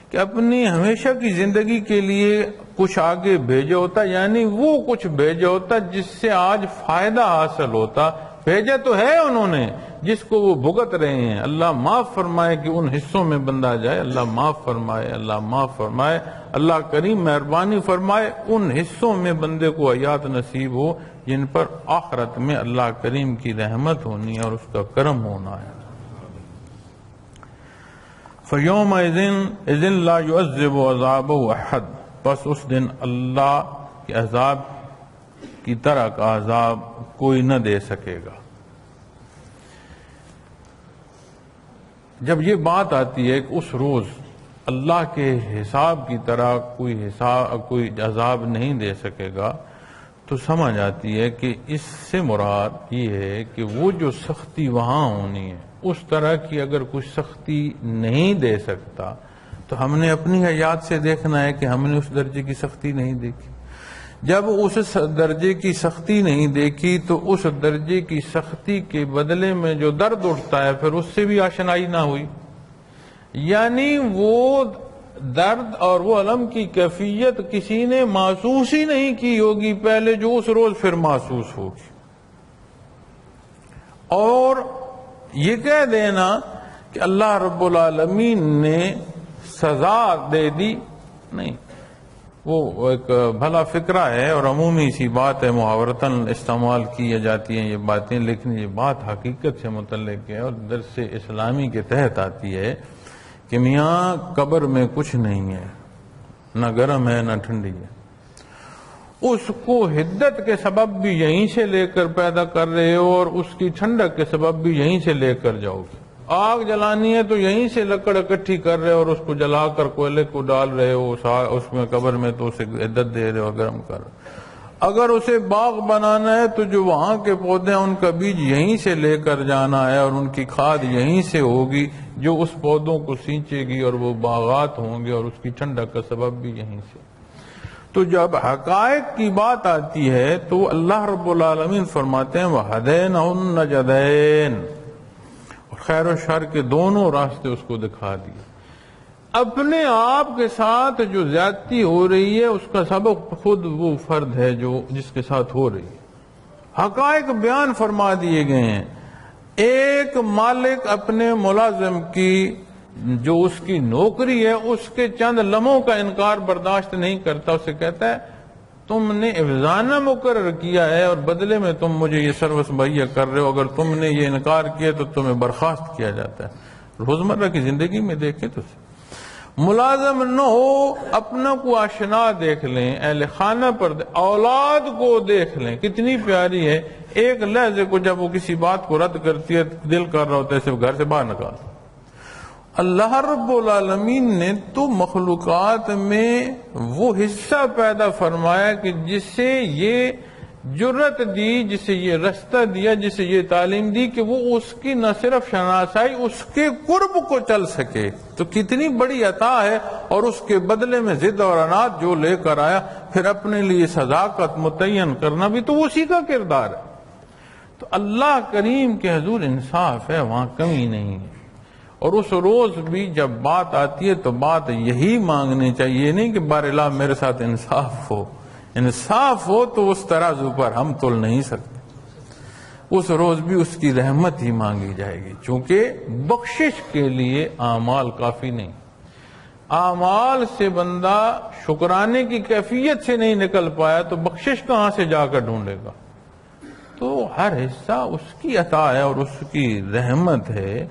کہ اپنی ہمیشہ کی زندگی کے لیے کچھ آگے بھیجا ہوتا، یعنی وہ کچھ بھیجا ہوتا جس سے آج فائدہ حاصل ہوتا۔ بھیجا تو ہے انہوں نے جس کو وہ بھگت رہے ہیں۔ اللہ معاف فرمائے کہ ان حصوں میں بندہ جائے، اللہ معاف فرمائے، اللہ معاف فرمائے، اللہ کریم مہربانی فرمائے ان حصوں میں بندے کو حیات نصیب ہو جن پر آخرت میں اللہ کریم کی رحمت ہونی ہے اور اس کا کرم ہونا ہے۔ فَيَوْمَئِذٍ لَا يُعَذِّبُ عَذَابَهُ أَحَدٌ، بس اس دن اللہ کے عذاب کی طرح کا عذاب کوئی نہ دے سکے گا۔ جب یہ بات آتی ہے کہ اس روز اللہ کے حساب کی طرح کوئی عذاب نہیں دے سکے گا، تو سمجھ آتی ہے کہ اس سے مراد یہ ہے کہ وہ جو سختی وہاں ہونی ہے اس طرح کی اگر کچھ سختی نہیں دے سکتا تو ہم نے اپنی حیات سے دیکھنا ہے کہ ہم نے اس درجے کی سختی نہیں دیکھی۔ جب اس درجے کی سختی نہیں دیکھی تو اس درجے کی سختی کے بدلے میں جو درد اٹھتا ہے پھر اس سے بھی آشنائی نہ ہوئی، یعنی وہ درد اور وہ علم کی کیفیت کسی نے محسوس ہی نہیں کی ہوگی پہلے جو اس روز پھر محسوس ہوگی۔ اور یہ کہہ دینا کہ اللہ رب العالمین نے سزا دے دی، نہیں، وہ ایک بھلا فکرہ ہے اور عمومی سی بات ہے، محاورتاً استعمال کی جاتی ہیں یہ باتیں، لیکن یہ بات حقیقت سے متعلق ہے اور درس اسلامی کے تحت آتی ہے کہ میاں قبر میں کچھ نہیں ہے، نہ گرم ہے نہ ٹھنڈی ہے، اس کو حدت کے سبب بھی یہیں سے لے کر پیدا کر رہے ہو اور اس کی ٹھنڈک کے سبب بھی یہیں سے لے کر جاؤ گے۔ آگ جلانی ہے تو یہیں سے لکڑ اکٹھی کر رہے ہو اور اس کو جلا کر کوئلے کو ڈال رہے ہو اس میں قبر میں تو اسے عدت دے رہے ہو، گرم کر رہے ہو۔ اگر اسے باغ بنانا ہے تو جو وہاں کے پودے ہیں ان کا بیج یہیں سے لے کر جانا ہے اور ان کی کھاد یہیں سے ہوگی جو اس پودوں کو سینچے گی اور وہ باغات ہوں گے اور اس کی ٹھنڈک کا سبب بھی یہیں سے۔ تو جب حقائق کی بات آتی ہے تو اللہ رب العالمین فرماتے ہیں وَهَدَيْنَهُ النَّجْدَيْنِ، خیر و شر کے دونوں راستے اس کو دکھا دیے۔ اپنے آپ کے ساتھ جو زیادتی ہو رہی ہے اس کا سبب خود وہ فرد ہے جو جس کے ساتھ ہو رہی ہے۔ حقائق بیان فرما دیے گئے ہیں۔ ایک مالک اپنے ملازم کی جو اس کی نوکری ہے اس کے چند لمحوں کا انکار برداشت نہیں کرتا، اسے کہتا ہے تم نے افزانہ مقرر کیا ہے اور بدلے میں تم مجھے یہ سروس مہیا کر رہے ہو، اگر تم نے یہ انکار کیا تو تمہیں برخاست کیا جاتا ہے۔ روزمرہ کی زندگی میں دیکھیں تو ملازم نہ ہو، اپنا کو آشنا دیکھ لیں، اہل خانہ پر اولاد کو دیکھ لیں کتنی پیاری ہے، ایک لحظے کو جب وہ کسی بات کو رد کرتی ہے دل کر رہا ہوتا ہے صرف گھر سے باہر نکال۔ اللہ رب العالمین نے تو مخلوقات میں وہ حصہ پیدا فرمایا کہ جس سے یہ جرت دی، جسے یہ رستہ دیا، جسے یہ تعلیم دی کہ وہ اس کی نہ صرف شناسائی، اس کے قرب کو چل سکے، تو کتنی بڑی عطا ہے۔ اور اس کے بدلے میں ضد اور عناد جو لے کر آیا، پھر اپنے لیے صداقت متعین کرنا بھی تو اسی کا کردار ہے۔ تو اللہ کریم کے حضور انصاف ہے، وہاں کمی نہیں ہے۔ اور اس روز بھی جب بات آتی ہے تو بات یہی مانگنی چاہیے، نہیں کہ بار الہ میرے ساتھ انصاف ہو، انصاف ہو تو اس ترازو پر ہم تول نہیں سکتے۔ اس روز بھی اس کی رحمت ہی مانگی جائے گی، چونکہ بخشش کے لیے اعمال کافی نہیں۔ اعمال سے بندہ شکرانے کی کیفیت سے نہیں نکل پایا تو بخشش کہاں سے جا کر ڈھونڈے گا؟ تو ہر حصہ اس کی عطا ہے اور اس کی رحمت ہے،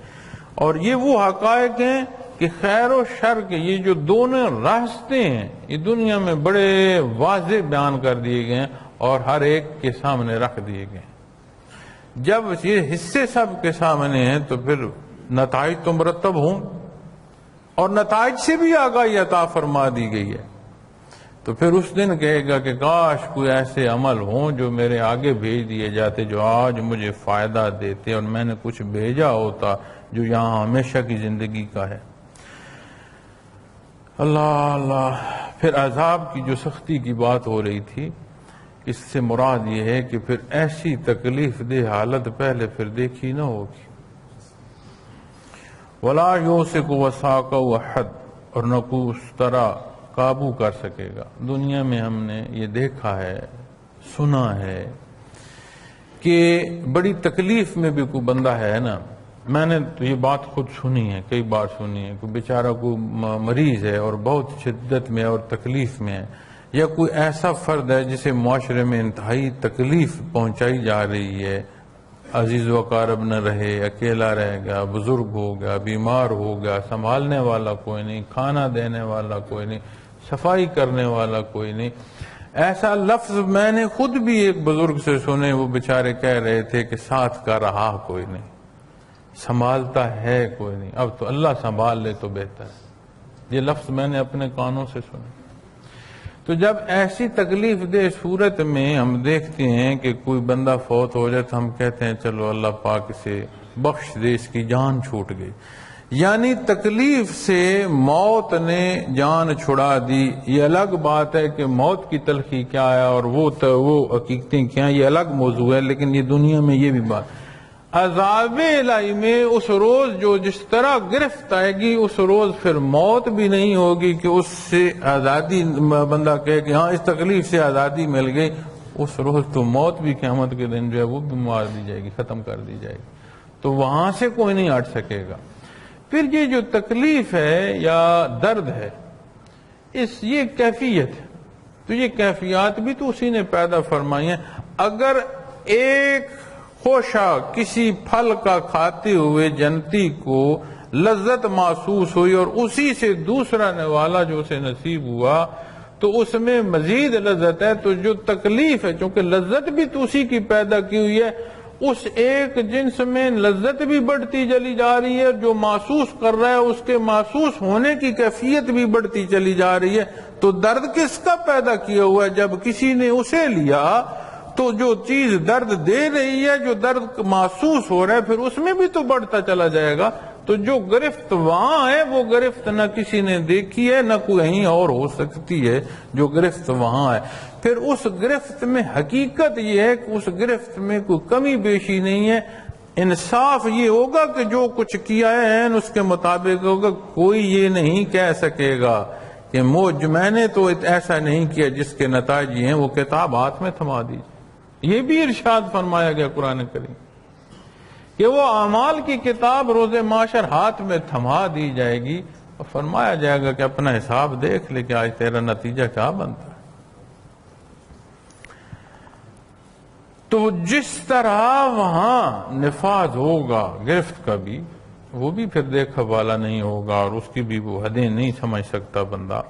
اور یہ وہ حقائق ہیں کہ خیر و شر کے یہ جو دونوں راستے ہیں یہ دنیا میں بڑے واضح بیان کر دیے گئے ہیں اور ہر ایک کے سامنے رکھ دیے گئے ہیں۔ جب یہ حصے سب کے سامنے ہیں تو پھر نتائج تو مرتب ہوں، اور نتائج سے بھی آگاہی عطا فرما دی گئی ہے، تو پھر اس دن کہے گا کہ کاش کوئی ایسے عمل ہوں جو میرے آگے بھیج دیے جاتے جو آج مجھے فائدہ دیتے، اور میں نے کچھ بھیجا ہوتا جو یہاں ہمیشہ کی زندگی کا ہے۔ اللہ اللہ۔ پھر عذاب کی جو سختی کی بات ہو رہی تھی، اس سے مراد یہ ہے کہ پھر ایسی تکلیف دہ حالت پہلے پھر دیکھی نہ ہوگی۔ وَلَا يُوثِقُ وَثَاقَهُ أَحَدٌ، اور نہ کوئی اس طرح قابو کر سکے گا۔ دنیا میں ہم نے یہ دیکھا ہے، سنا ہے کہ بڑی تکلیف میں بھی کوئی بندہ ہے نا، میں نے تو یہ بات خود سنی ہے، کئی بار سنی ہے، کوئی بیچارہ کوئی مریض ہے اور بہت شدت میں اور تکلیف میں ہے، یا کوئی ایسا فرد ہے جسے معاشرے میں انتہائی تکلیف پہنچائی جا رہی ہے، عزیز و اقارب نہ رہے، اکیلا رہ گیا، بزرگ ہو گیا، بیمار ہو گیا، سنبھالنے والا کوئی نہیں، کھانا دینے والا کوئی نہیں، صفائی کرنے والا کوئی نہیں۔ ایسا لفظ میں نے خود بھی ایک بزرگ سے سنے، وہ بیچارے کہہ رہے تھے کہ ساتھ کا رہا کوئی نہیں، سنبھالتا ہے کوئی نہیں، اب تو اللہ سنبھال لے تو بہتر ہے۔ یہ لفظ میں نے اپنے کانوں سے سنے۔ تو جب ایسی تکلیف دہ صورت میں ہم دیکھتے ہیں کہ کوئی بندہ فوت ہو جائے تو ہم کہتے ہیں چلو اللہ پاک اسے بخش دے، اس کی جان چھوٹ گئی، یعنی تکلیف سے موت نے جان چھڑا دی۔ یہ الگ بات ہے کہ موت کی تلخی کیا ہے اور وہ حقیقتیں کیا ہیں، یہ الگ موضوع ہے، لیکن یہ دنیا میں یہ بھی بات، عذاب الہی میں اس روز جو جس طرح گرفت آئے گی، اس روز پھر موت بھی نہیں ہوگی کہ اس سے آزادی بندہ کہے کہ ہاں اس تکلیف سے آزادی مل گئی، اس روز تو موت بھی قیامت کے دن جو ہے وہ بھی مار دی جائے گی، ختم کر دی جائے گی، تو وہاں سے کوئی نہیں ہٹ سکے گا۔ پھر یہ جو تکلیف ہے یا درد ہے، یہ کیفیت ہے، تو یہ کیفیات بھی تو اسی نے پیدا فرمائی ہیں۔ اگر ایک خوشا کسی پھل کا کھاتے ہوئے جنتی کو لذت محسوس ہوئی اور اسی سے دوسرا نوالا جو اسے نصیب ہوا تو اس میں مزید لذت ہے، تو جو تکلیف ہے چونکہ لذت بھی تو اسی کی پیدا کی ہوئی ہے، اس ایک جنس میں لذت بھی بڑھتی چلی جا رہی ہے، جو محسوس کر رہا ہے اس کے محسوس ہونے کی کیفیت بھی بڑھتی چلی جا رہی ہے۔ تو درد کس کا پیدا کیا ہوا ہے؟ جب کسی نے اسے لیا تو جو چیز درد دے رہی ہے، جو درد محسوس ہو رہا ہے، پھر اس میں بھی تو بڑھتا چلا جائے گا۔ تو جو گرفت وہاں ہے وہ گرفت نہ کسی نے دیکھی ہے نہ کوئی کہیں اور ہو سکتی ہے، جو گرفت وہاں ہے۔ پھر اس گرفت میں حقیقت یہ ہے کہ اس گرفت میں کوئی کمی بیشی نہیں ہے۔ انصاف یہ ہوگا کہ جو کچھ کیا ہے اس کے مطابق ہوگا، کوئی یہ نہیں کہہ سکے گا کہ میں نے تو ایسا نہیں کیا جس کے نتائج یہ ہیں، وہ کتاب ہاتھ میں تھما دیجیے۔ یہ بھی ارشاد فرمایا گیا قرآن کریم کہ وہ اعمال کی کتاب روز معاشر ہاتھ میں تھما دی جائے گی اور فرمایا جائے گا کہ اپنا حساب دیکھ لے کہ آج تیرا نتیجہ کیا بنتا ہے۔ تو جس طرح وہاں نفاذ ہوگا گرفت کا بھی، وہ بھی پھر دیکھا والا نہیں ہوگا اور اس کی بھی وہ حدیں نہیں سمجھ سکتا بندہ۔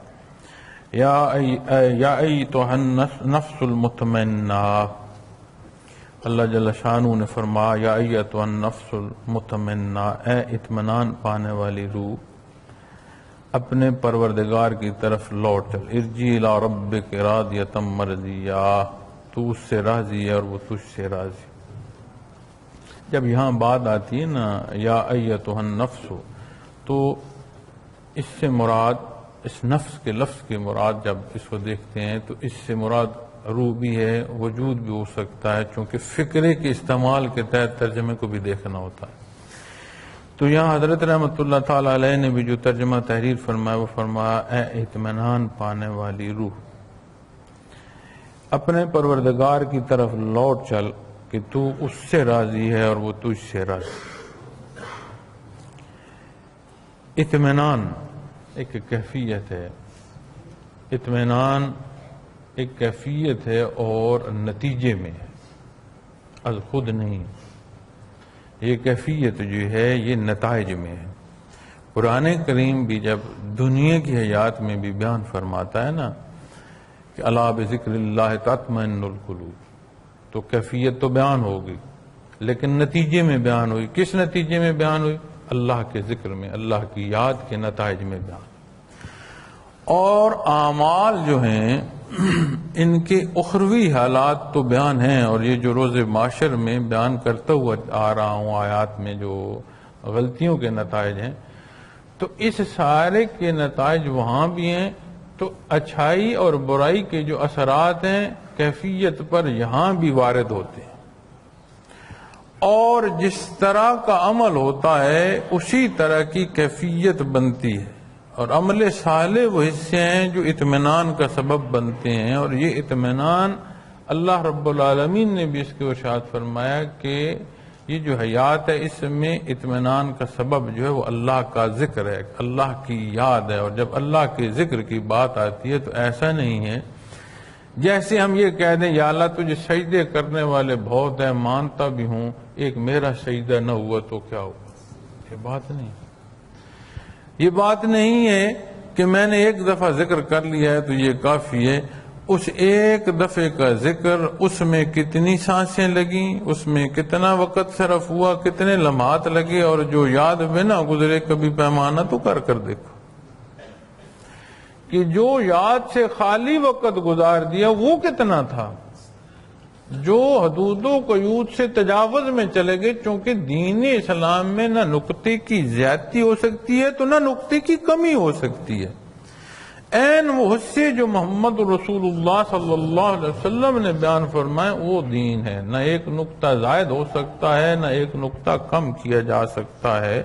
یا ایتھا النفس المطمئنہ، اللہ جل شانہ نے فرمایا یا ایتھا النفس المطمئنہ، اے اطمینان پانے والی روح، اپنے پروردگار کی طرف لوٹ چل، ارجعی الی ربک راضیۃ مرضیہ، تو اس سے راضی ہے اور وہ تجھ سے راضی۔ جب یہاں بات آتی ہے نا یا ایتھا النفس، تو اس سے مراد، اس نفس کے لفظ کی مراد جب اس کو دیکھتے ہیں تو اس سے مراد روح بھی ہے، وجود بھی ہو سکتا ہے، چونکہ فکرے کے استعمال کے تحت ترجمے کو بھی دیکھنا ہوتا ہے۔ تو یہاں حضرت رحمت اللہ تعالی علیہ نے بھی جو ترجمہ تحریر فرمایا وہ فرمایا اے اطمینان پانے والی روح، اپنے پروردگار کی طرف لوٹ چل کہ تو اس سے راضی ہے اور وہ تجھ سے راضی۔ اطمینان ایک کیفیت ہے، اطمینان ایک کیفیت ہے اور نتیجے میں ہے، از خود نہیں۔ یہ کیفیت جو ہے یہ نتائج میں ہے۔ قرآن کریم بھی جب دنیا کی حیات میں بھی بیان فرماتا ہے نا کہ الا بذکر اللہ تطمئن القلوب، تو کیفیت تو بیان ہوگی لیکن نتیجے میں بیان ہوئی۔ کس نتیجے میں بیان ہوئی؟ اللہ کے ذکر میں، اللہ کی یاد کے نتائج میں بیان۔ اور اعمال جو ہیں ان کے اخروی حالات تو بیان ہیں، اور یہ جو روز معاشر میں بیان کرتا ہوا آ رہا ہوں آیات میں جو غلطیوں کے نتائج ہیں، تو اس سارے کے نتائج وہاں بھی ہیں، تو اچھائی اور برائی کے جو اثرات ہیں کیفیت پر یہاں بھی وارد ہوتے ہیں، اور جس طرح کا عمل ہوتا ہے اسی طرح کی کیفیت بنتی ہے۔ اور عمل صالح وہ حصے ہیں جو اطمینان کا سبب بنتے ہیں، اور یہ اطمینان اللہ رب العالمین نے بھی اس کے ارشاد فرمایا کہ یہ جو حیات ہے اس میں اطمینان کا سبب جو ہے وہ اللہ کا ذکر ہے، اللہ کی یاد ہے۔ اور جب اللہ کے ذکر کی بات آتی ہے تو ایسا نہیں ہے جیسے ہم یہ کہہ دیں یا اللہ تجھے سجدے کرنے والے بہت ہیں، مانتا بھی ہوں، ایک میرا سجدہ نہ ہوا تو کیا ہوا۔ یہ بات نہیں، یہ بات نہیں ہے کہ میں نے ایک دفعہ ذکر کر لیا ہے تو یہ کافی ہے۔ اس ایک دفعے کا ذکر، اس میں کتنی سانسیں لگیں، اس میں کتنا وقت صرف ہوا، کتنے لمحات لگے، اور جو یاد میں نہ گزرے کبھی پیمانہ تو کر دیکھو کہ جو یاد سے خالی وقت گزار دیا وہ کتنا تھا، جو حدود و قیود سے تجاوز میں چلے گئے۔ چونکہ دین اسلام میں نہ نقطے کی زیادتی ہو سکتی ہے تو نہ نقطے کی کمی ہو سکتی ہے۔ این وہ حصے جو محمد رسول اللہ صلی اللہ علیہ وسلم نے بیان فرمائے وہ دین ہے، نہ ایک نقطہ زائد ہو سکتا ہے نہ ایک نقطہ کم کیا جا سکتا ہے۔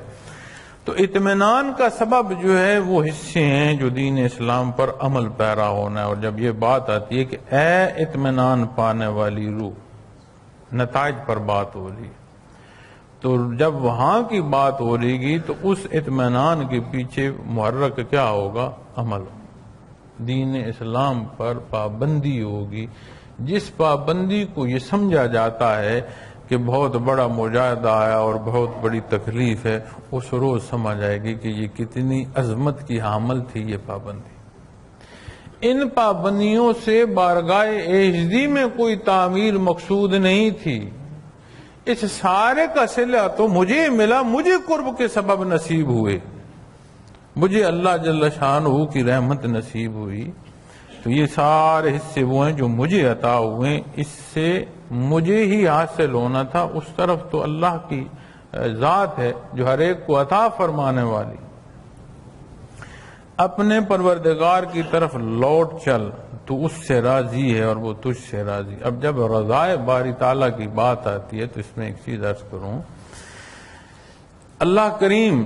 تو اطمینان کا سبب جو ہے وہ حصے ہیں جو دین اسلام پر عمل پیرا ہونا ہے۔ اور جب یہ بات آتی ہے کہ اے اطمینان پانے والی روح، نتائج پر بات ہو رہی ہے، تو جب وہاں کی بات ہو رہی گی تو اس اطمینان کے پیچھے محرک کیا ہوگا؟ عمل۔ دین اسلام پر پابندی ہوگی، جس پابندی کو یہ سمجھا جاتا ہے کہ بہت بڑا مجاہدہ آیا اور بہت بڑی تکلیف ہے، اس روز سمجھ آئے گی کہ یہ کتنی عظمت کی حامل تھی یہ پابندی۔ ان پابندیوں سے بارگاہ عزتی میں کوئی تعمیر مقصود نہیں تھی، اس سارے کا صلہ تو مجھے ملا، مجھے قرب کے سبب نصیب ہوئے، مجھے اللہ جل شانہ کی رحمت نصیب ہوئی۔ تو یہ سارے حصے وہ ہیں جو مجھے عطا ہوئے، اس سے مجھے ہی حاصل ہونا تھا۔ اس طرف تو اللہ کی ذات ہے جو ہر ایک کو عطا فرمانے والی۔ اپنے پروردگار کی طرف لوٹ چل، تو اس سے راضی ہے اور وہ تجھ سے راضی۔ اب جب رضائے باری تعالیٰ کی بات آتی ہے تو اس میں ایک چیز عرض کروں، اللہ کریم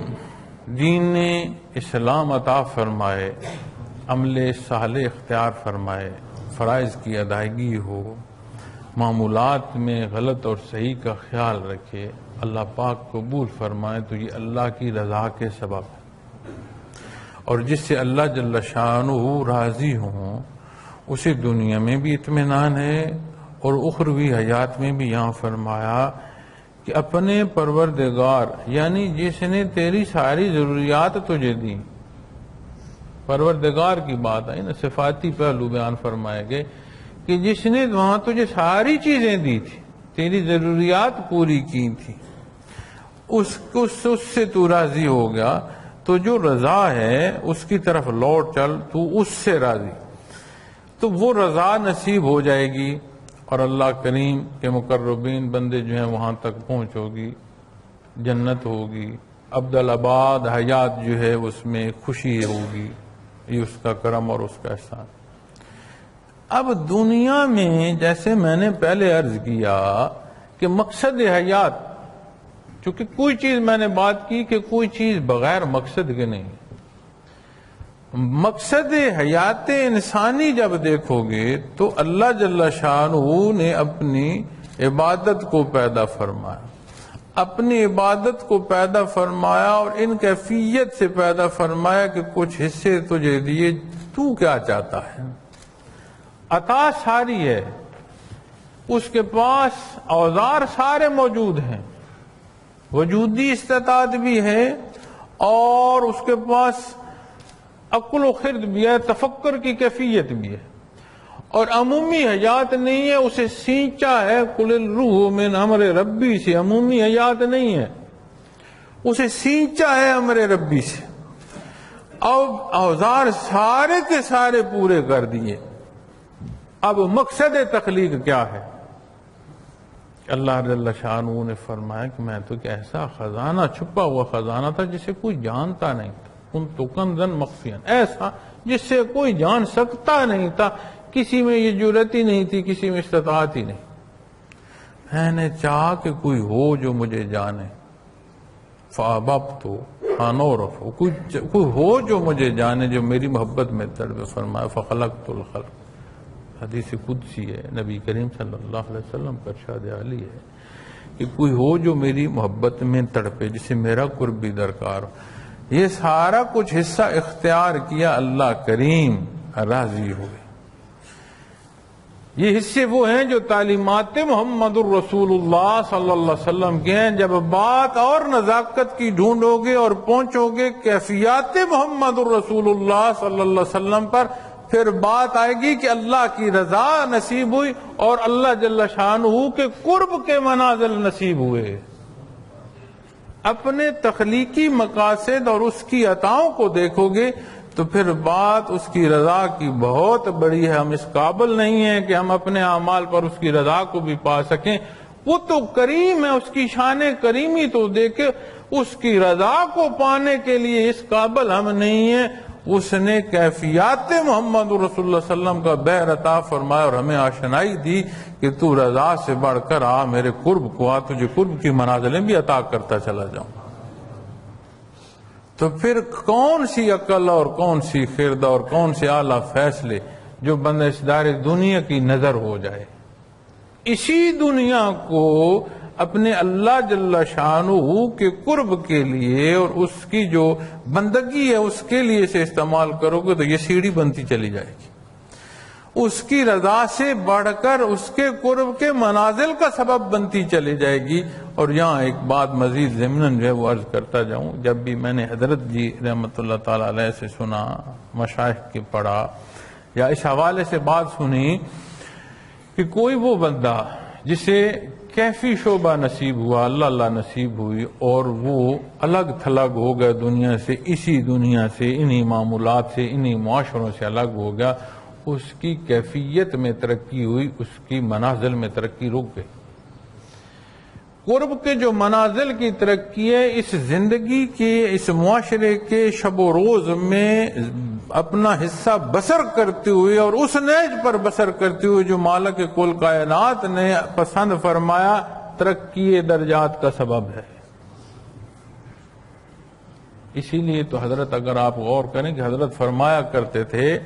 دین اسلام عطا فرمائے، عمل صالح اختیار فرمائے، فرائض کی ادائیگی ہو، معمولات میں غلط اور صحیح کا خیال رکھے، اللہ پاک قبول فرمائے، تو یہ اللہ کی رضا کے سبب ہے۔ اور جس سے اللہ جل شانہ راضی ہوں اسے دنیا میں بھی اطمینان ہے، اور اخروی حیات میں بھی یہاں فرمایا کہ اپنے پروردگار یعنی جس نے تیری ساری ضروریات تجھے دی، پروردگار کی بات آئی نا، صفاتی پہلو بیان فرمائے گئے کہ جس نے وہاں تجھے ساری چیزیں دی تھی، تیری ضروریات پوری کی تھی، اس سے تو راضی ہو گیا، تو جو رضا ہے اس کی طرف لوٹ چل، تو اس سے راضی، تو وہ رضا نصیب ہو جائے گی، اور اللہ کریم کے مقربین بندے جو ہیں وہاں تک پہنچ ہوگی، جنت ہوگی، ابدالآباد حیات جو ہے اس میں خوشی ہوگی، یہ اس کا کرم اور اس کا احسان۔ اب دنیا میں جیسے میں نے پہلے عرض کیا کہ مقصد حیات، چونکہ کوئی چیز میں نے بات کی کہ کوئی چیز بغیر مقصد کے نہیں، مقصد حیات انسانی جب دیکھو گے تو اللہ جل شانہ نے اپنی عبادت کو پیدا فرمایا، اپنی عبادت کو پیدا فرمایا اور ان کیفیت سے پیدا فرمایا کہ کچھ حصے تجھے دیے، تو کیا چاہتا ہے؟ عطا ساری ہے، اس کے پاس اوزار سارے موجود ہیں، وجودی استطاعت بھی ہے اور اس کے پاس عقل و خرد بھی ہے، تفکر کی کیفیت بھی ہے، اور عمومی حیات نہیں ہے، اسے سینچا ہے قل الروح من امر ربی سے، عمومی حیات نہیں ہے، اسے سینچا ہے امر ربی سے، اب اوزار سارے کے سارے پورے کر دیے۔ اب مقصد تخلیق کیا ہے؟ اللہ جل شانہ نے فرمایا کہ میں تو ایک ایسا خزانہ، چھپا ہوا خزانہ تھا جسے کوئی جانتا نہیں تھا، کنت کنزا مخفیا، ایسا جس سے کوئی جان سکتا نہیں تھا، کسی میں یہ جرأت ہی نہیں تھی، کسی میں استطاعت ہی نہیں۔ میں نے چاہا کہ کوئی ہو جو مجھے جانے، فَأَحْبَبْتُ أَنْ أُعْرَفَ، کوئی ہو جو مجھے جانے، جو میری محبت میں تڑپے۔ فرمایا فَخَلَقْتُ الْخَلْقَ، حدیث قدسی ہے، نبی کریم صلی اللہ علیہ وسلم کا ارشاد عالی ہے کہ کوئی ہو جو میری محبت میں تڑپے، جسے میرا قرب بھی درکار ہو۔ یہ سارا کچھ حصہ اختیار کیا، اللہ کریم راضی ہوئے۔ یہ حصے وہ ہیں جو تعلیمات محمد الرسول اللہ صلی اللہ علیہ وسلم کے ہیں۔ جب بات اور نزاکت کی ڈھونڈو گے اور پہنچو گے کیفیات محمد الرسول اللہ صلی اللہ علیہ وسلم پر، پھر بات آئے گی کہ اللہ کی رضا نصیب ہوئی اور اللہ جل شانہ کے قرب کے منازل نصیب ہوئے۔ اپنے تخلیقی مقاصد اور اس کی عطاؤں کو دیکھو گے تو پھر بات اس کی رضا کی بہت بڑی ہے۔ ہم اس قابل نہیں ہیں کہ ہم اپنے اعمال پر اس کی رضا کو بھی پا سکیں، وہ تو کریم ہے، اس کی شان کریمی تو دیکھے، اس کی رضا کو پانے کے لیے اس قابل ہم نہیں ہیں۔ اس نے کیفیات محمد رسول اللہ صلی اللہ علیہ وسلم کا بہر عطا فرمایا اور ہمیں آشنائی دی کہ تو رضا سے بڑھ کر آ، میرے قرب کو آ، تجھے قرب کی منازلیں بھی عطا کرتا چلا جاؤں۔ تو پھر کون سی عقل اور کون سی خرد اور کون سے اعلیٰ فیصلے جو بندشدار دنیا کی نظر ہو جائے، اسی دنیا کو اپنے اللہ جل شانہ کے قرب کے لیے اور اس کی جو بندگی ہے اس کے لیے سے استعمال کرو گے تو یہ سیڑھی بنتی چلی جائے گی، اس کی رضا سے بڑھ کر اس کے قرب کے منازل کا سبب بنتی چلی جائے گی۔ اور یہاں ایک بات مزید ضمناً جو ہے وہ عرض کرتا جاؤں، جب بھی میں نے حضرت جی رحمۃ اللہ تعالی علیہ سے سنا، مشائخ کے پڑھا یا اس حوالے سے بات سنی کہ کوئی وہ بندہ جسے کیفی شعبہ نصیب ہوا، اللہ نصیب ہوئی، اور وہ الگ تھلگ ہو گیا دنیا سے، اسی دنیا سے، انہی معمولات سے، انہی معاشروں سے الگ ہو گیا، اس کی کیفیت میں ترقی ہوئی، اس کی منازل میں ترقی رک گئی۔ قرب کے جو منازل کی ترقی ہے، اس زندگی کے، اس معاشرے کے شب و روز میں اپنا حصہ بسر کرتے ہوئے اور اس نیج پر بسر کرتے ہوئے جو مالک کل کائنات نے پسند فرمایا، ترقی درجات کا سبب ہے۔ اسی لیے تو حضرت، اگر آپ غور کریں کہ حضرت فرمایا کرتے تھے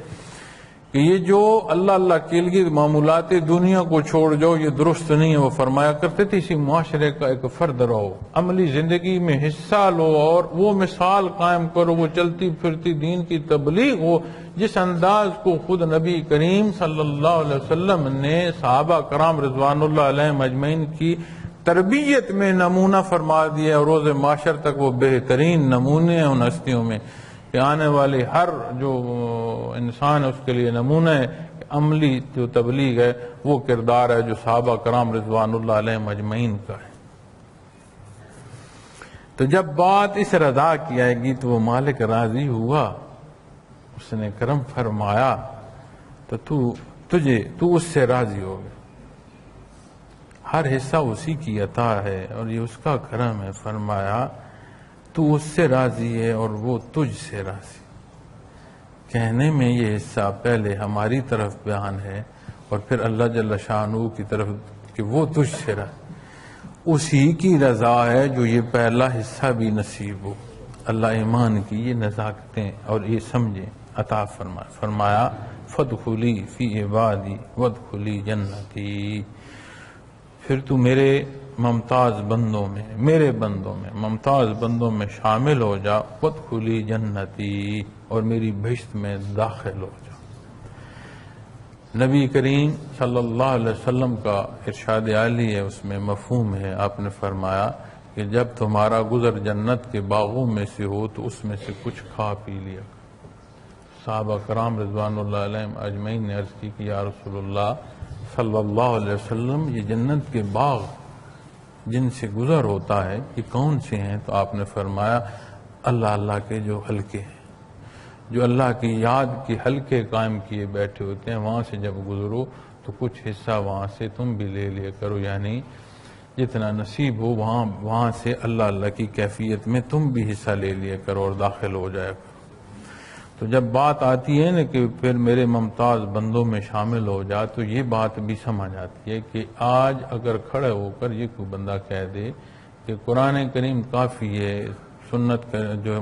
کہ یہ جو اللہ کے لیے معمولات دنیا کو چھوڑ جاؤ، یہ درست نہیں ہے۔ وہ فرمایا کرتے تھے اسی معاشرے کا ایک فرد رہو، عملی زندگی میں حصہ لو اور وہ مثال قائم کرو، وہ چلتی پھرتی دین کی تبلیغ ہو جس انداز کو خود نبی کریم صلی اللہ علیہ وسلم نے صحابہ کرام رضوان اللہ علیہم اجمعین کی تربیت میں نمونہ فرما دیا، اور روز معاشر تک وہ بہترین نمونے ہیں ان ہستیوں میں کہ آنے والی ہر جو انسان ہے اس کے لیے نمونہ ہے کہ عملی جو تبلیغ ہے وہ کردار ہے جو صحابہ کرام رضوان اللہ علیہم اجمعین کا ہے۔ تو جب بات اس رضا کی آئے گی تو وہ مالک راضی ہوا، اس نے کرم فرمایا تو تو اس سے راضی ہو گیا۔ ہر حصہ اسی کی عطا ہے اور یہ اس کا کرم ہے۔ فرمایا تو اس سے راضی ہے اور وہ تجھ سے راضی۔ کہنے میں یہ حصہ پہلے ہماری طرف بیان ہے اور پھر اللہ جل شانہ کی طرف کہ وہ تجھ سے راضی، اسی کی رضا ہے جو یہ پہلا حصہ بھی نصیب ہو۔ اللہ ایمان کی یہ نزاکتیں اور یہ سمجھیں عطا فرمایا فادخلی فی عبادی وادخلی جنتی، پھر تو میرے ممتاز بندوں میں، میرے بندوں میں، ممتاز بندوں میں شامل ہو جا، وادخلی جنتی، اور میری بہشت میں داخل ہو جا۔ نبی کریم صلی اللہ علیہ وسلم کا ارشاد عالی ہے، اس میں مفہوم ہے، آپ نے فرمایا کہ جب تمہارا گزر جنت کے باغوں میں سے ہو تو اس میں سے کچھ کھا پی لیا۔ صحابہ کرام رضوان اللہ علیہم اجمعین نے عرض کی کہ یا رسول اللہ صلی اللہ علیہ وسلم، یہ جنت کے باغ جن سے گزر ہوتا ہے یہ کون سے ہیں؟ تو آپ نے فرمایا اللہ اللہ کے جو حلقے ہیں، جو اللہ کی یاد کے حلقے قائم کیے بیٹھے ہوتے ہیں، وہاں سے جب گزرو تو کچھ حصہ وہاں سے تم بھی لے لیا کرو، یعنی جتنا نصیب ہو وہاں سے اللہ اللہ کی کیفیت میں تم بھی حصہ لے لیا کرو اور داخل ہو جایا کرو۔ تو جب بات آتی ہے نا کہ پھر میرے ممتاز بندوں میں شامل ہو جا، تو یہ بات بھی سمجھ آتی ہے کہ آج اگر کھڑے ہو کر یہ کوئی بندہ کہہ دے کہ قرآن کریم کافی ہے، سنت جو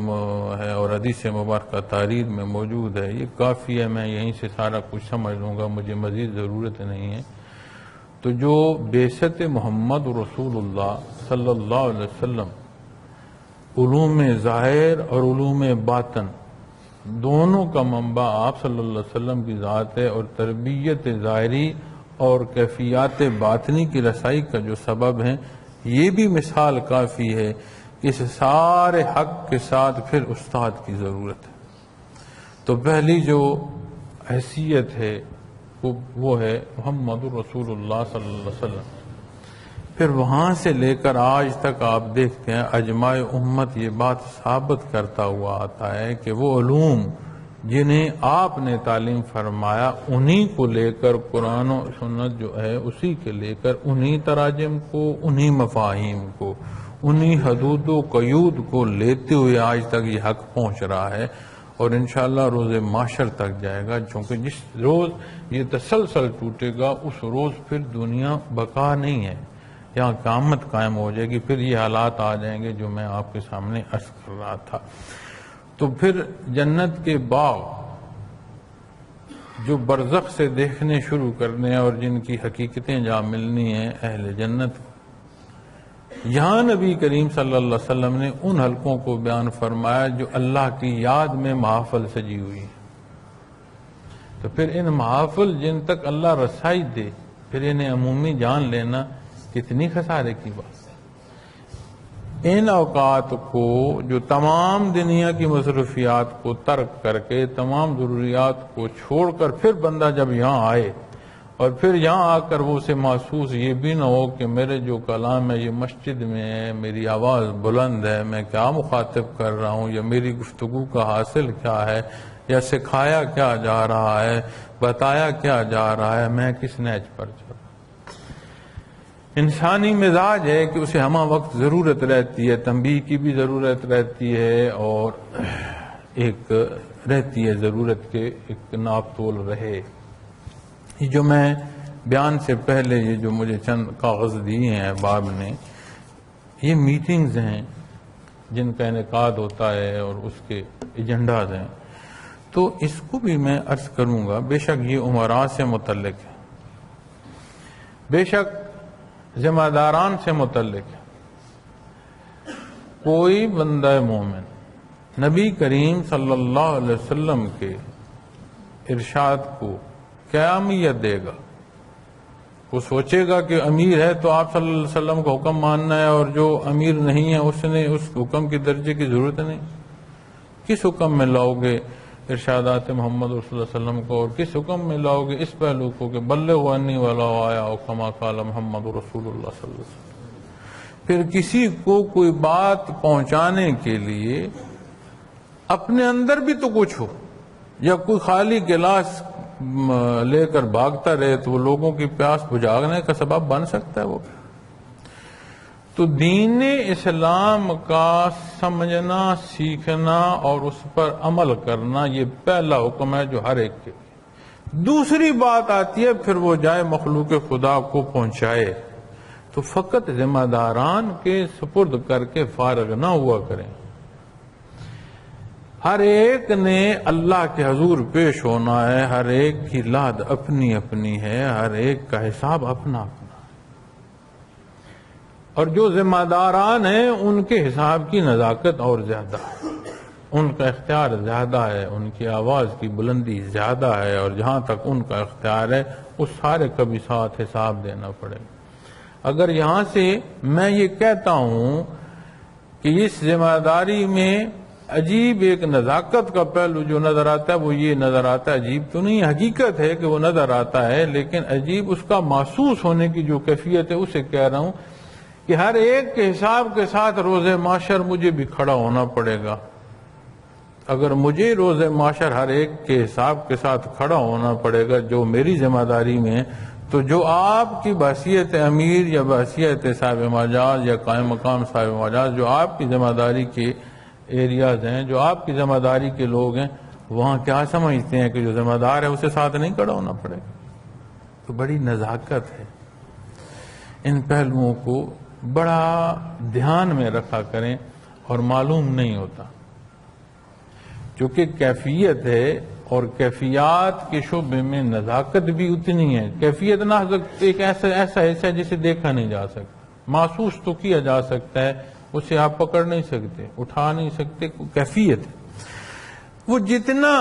ہے اور حدیث مبارکہ تحریر میں موجود ہے یہ کافی ہے، میں یہیں سے سارا کچھ سمجھ لوں گا، مجھے مزید ضرورت نہیں ہے، تو جو بعثت محمد رسول اللہ صلی اللہ علیہ وسلم علوم ظاہر اور علوم باطن دونوں کا منبع آپ صلی اللہ علیہ وسلم کی ذات ہے، اور تربیت ظاہری اور کیفیات باطنی کی رسائی کا جو سبب ہے، یہ بھی مثال کافی ہے کہ اس سارے حق کے ساتھ پھر استاد کی ضرورت ہے۔ تو پہلی جو حیثیت ہے وہ ہے محمد رسول اللہ صلی اللہ علیہ وسلم۔ پھر وہاں سے لے کر آج تک آپ دیکھتے ہیں اجماع امت یہ بات ثابت کرتا ہوا آتا ہے کہ وہ علوم جنہیں آپ نے تعلیم فرمایا انہی کو لے کر قرآن و سنت جو ہے اسی کے لے کر انہی تراجم کو، انہی مفاہیم کو، انہی حدود و قیود کو لیتے ہوئے آج تک یہ حق پہنچ رہا ہے، اور انشاءاللہ روز محشر تک جائے گا، چونکہ جس روز یہ تسلسل ٹوٹے گا اس روز پھر دنیا بقا نہیں ہے، یہاں قیامت قائم ہو جائے گی، پھر یہ حالات آ جائیں گے جو میں آپ کے سامنے عرض کر رہا تھا۔ تو پھر جنت کے باغ جو برزخ سے دیکھنے شروع کرنے ہیں اور جن کی حقیقتیں جہاں ملنی ہیں اہل جنت، یہاں نبی کریم صلی اللہ علیہ وسلم نے ان حلقوں کو بیان فرمایا جو اللہ کی یاد میں محافل سجی ہوئی ہیں۔ تو پھر ان محافل جن تک اللہ رسائی دے، پھر انہیں عمومی جان لینا کتنی خسارے کی بات ہے۔ ان اوقات کو جو تمام دنیا کی مصروفیات کو ترک کر کے، تمام ضروریات کو چھوڑ کر پھر بندہ جب یہاں آئے، اور پھر یہاں آ کر وہ اسے محسوس یہ بھی نہ ہو کہ میرے جو کلام ہے یہ مسجد میں ہے، میری آواز بلند ہے، میں کیا مخاطب کر رہا ہوں، یا میری گفتگو کا حاصل کیا ہے، یا سکھایا کیا جا رہا ہے، بتایا کیا جا رہا ہے، میں کس نہج پر چل رہا ہوں۔ انسانی مزاج ہے کہ اسے ہمہ وقت ضرورت رہتی ہے، تنبیہ کی بھی ضرورت رہتی ہے، اور ایک رہتی ہے ضرورت کے ایک ناپ تول رہے۔ یہ جو میں بیان سے پہلے یہ جو مجھے چند کاغذ دیے ہیں احباب نے، یہ میٹنگز ہیں جن کا انعقاد ہوتا ہے اور اس کے ایجنڈاز ہیں، تو اس کو بھی میں عرض کروں گا۔ بے شک یہ امراء سے متعلق ہے، بے شک ذمہ داران سے متعلق ہے۔ کوئی بندہ مومن نبی کریم صلی اللہ علیہ وسلم کے ارشاد کو کیا اہمیت دے گا؟ وہ سوچے گا کہ امیر ہے تو آپ صلی اللہ علیہ وسلم کا حکم ماننا ہے، اور جو امیر نہیں ہے اس نے اس حکم کی درجے کی ضرورت نہیں۔ کس حکم میں لاؤ گے ارشادات محمد رسول اللہ علیہ وسلم کو، اور کس حکم میں لاؤ گے اس پہلو کو کہ بلغ عنی ولو آیا او کما قال محمد رسول اللہ صلی اللہ علیہ وسلم۔ پھر کسی کو کوئی بات پہنچانے کے لیے اپنے اندر بھی تو کچھ ہو، یا کوئی خالی گلاس لے کر بھاگتا رہے تو وہ لوگوں کی پیاس بجھانے کا سبب بن سکتا ہے وہ۔ تو دین اسلام کا سمجھنا، سیکھنا اور اس پر عمل کرنا یہ پہلا حکم ہے جو ہر ایک کے۔ دوسری بات آتی ہے پھر وہ جائے مخلوق خدا کو پہنچائے، تو فقط ذمہ داران کے سپرد کر کے فارغ نہ ہوا کریں۔ ہر ایک نے اللہ کے حضور پیش ہونا ہے، ہر ایک کی لاد اپنی اپنی ہے، ہر ایک کا حساب اپنا اپنا ہے۔ اور جو ذمہ داران ہیں ان کے حساب کی نزاکت اور زیادہ ہے، ان کا اختیار زیادہ ہے، ان کی آواز کی بلندی زیادہ ہے، اور جہاں تک ان کا اختیار ہے اس سارے کا بھی ساتھ حساب دینا پڑے گا۔ اگر یہاں سے میں یہ کہتا ہوں کہ اس ذمہ داری میں عجیب ایک نزاکت کا پہلو جو نظر آتا ہے، وہ یہ نظر آتا ہے، عجیب تو نہیں، حقیقت ہے کہ وہ نظر آتا ہے، لیکن عجیب اس کا محسوس ہونے کی جو کیفیت ہے اسے کہہ رہا ہوں کہ ہر ایک کے حساب کے ساتھ روز معاشر مجھے بھی کھڑا ہونا پڑے گا۔ اگر مجھے روز معاشر ہر ایک کے حساب کے ساتھ کھڑا ہونا پڑے گا جو میری ذمہ داری میں، تو جو آپ کی بحیثیت امیر یا بحیثیت صاحب مجاز یا قائم مقام صاحب مجاز جو آپ کی ذمہ داری کے ایریاز ہیں، جو آپ کی ذمہ داری کے لوگ ہیں، وہاں کیا سمجھتے ہیں کہ جو ذمہ دار ہے اسے ساتھ نہیں کھڑا ہونا پڑے گا؟ تو بڑی نزاکت ہے، ان پہلوؤں کو بڑا دھیان میں رکھا کریں، اور معلوم نہیں ہوتا چونکہ کیفیت ہے، اور کیفیات کے شعبے میں نزاکت بھی اتنی ہے۔ کیفیت نہ ایک ایسا حصہ ہے جسے دیکھا نہیں جا سکتا، محسوس تو کیا جا سکتا ہے، اسے آپ پکڑ نہیں سکتے، اٹھا نہیں سکتے، کیفیت ہے۔ وہ جتنا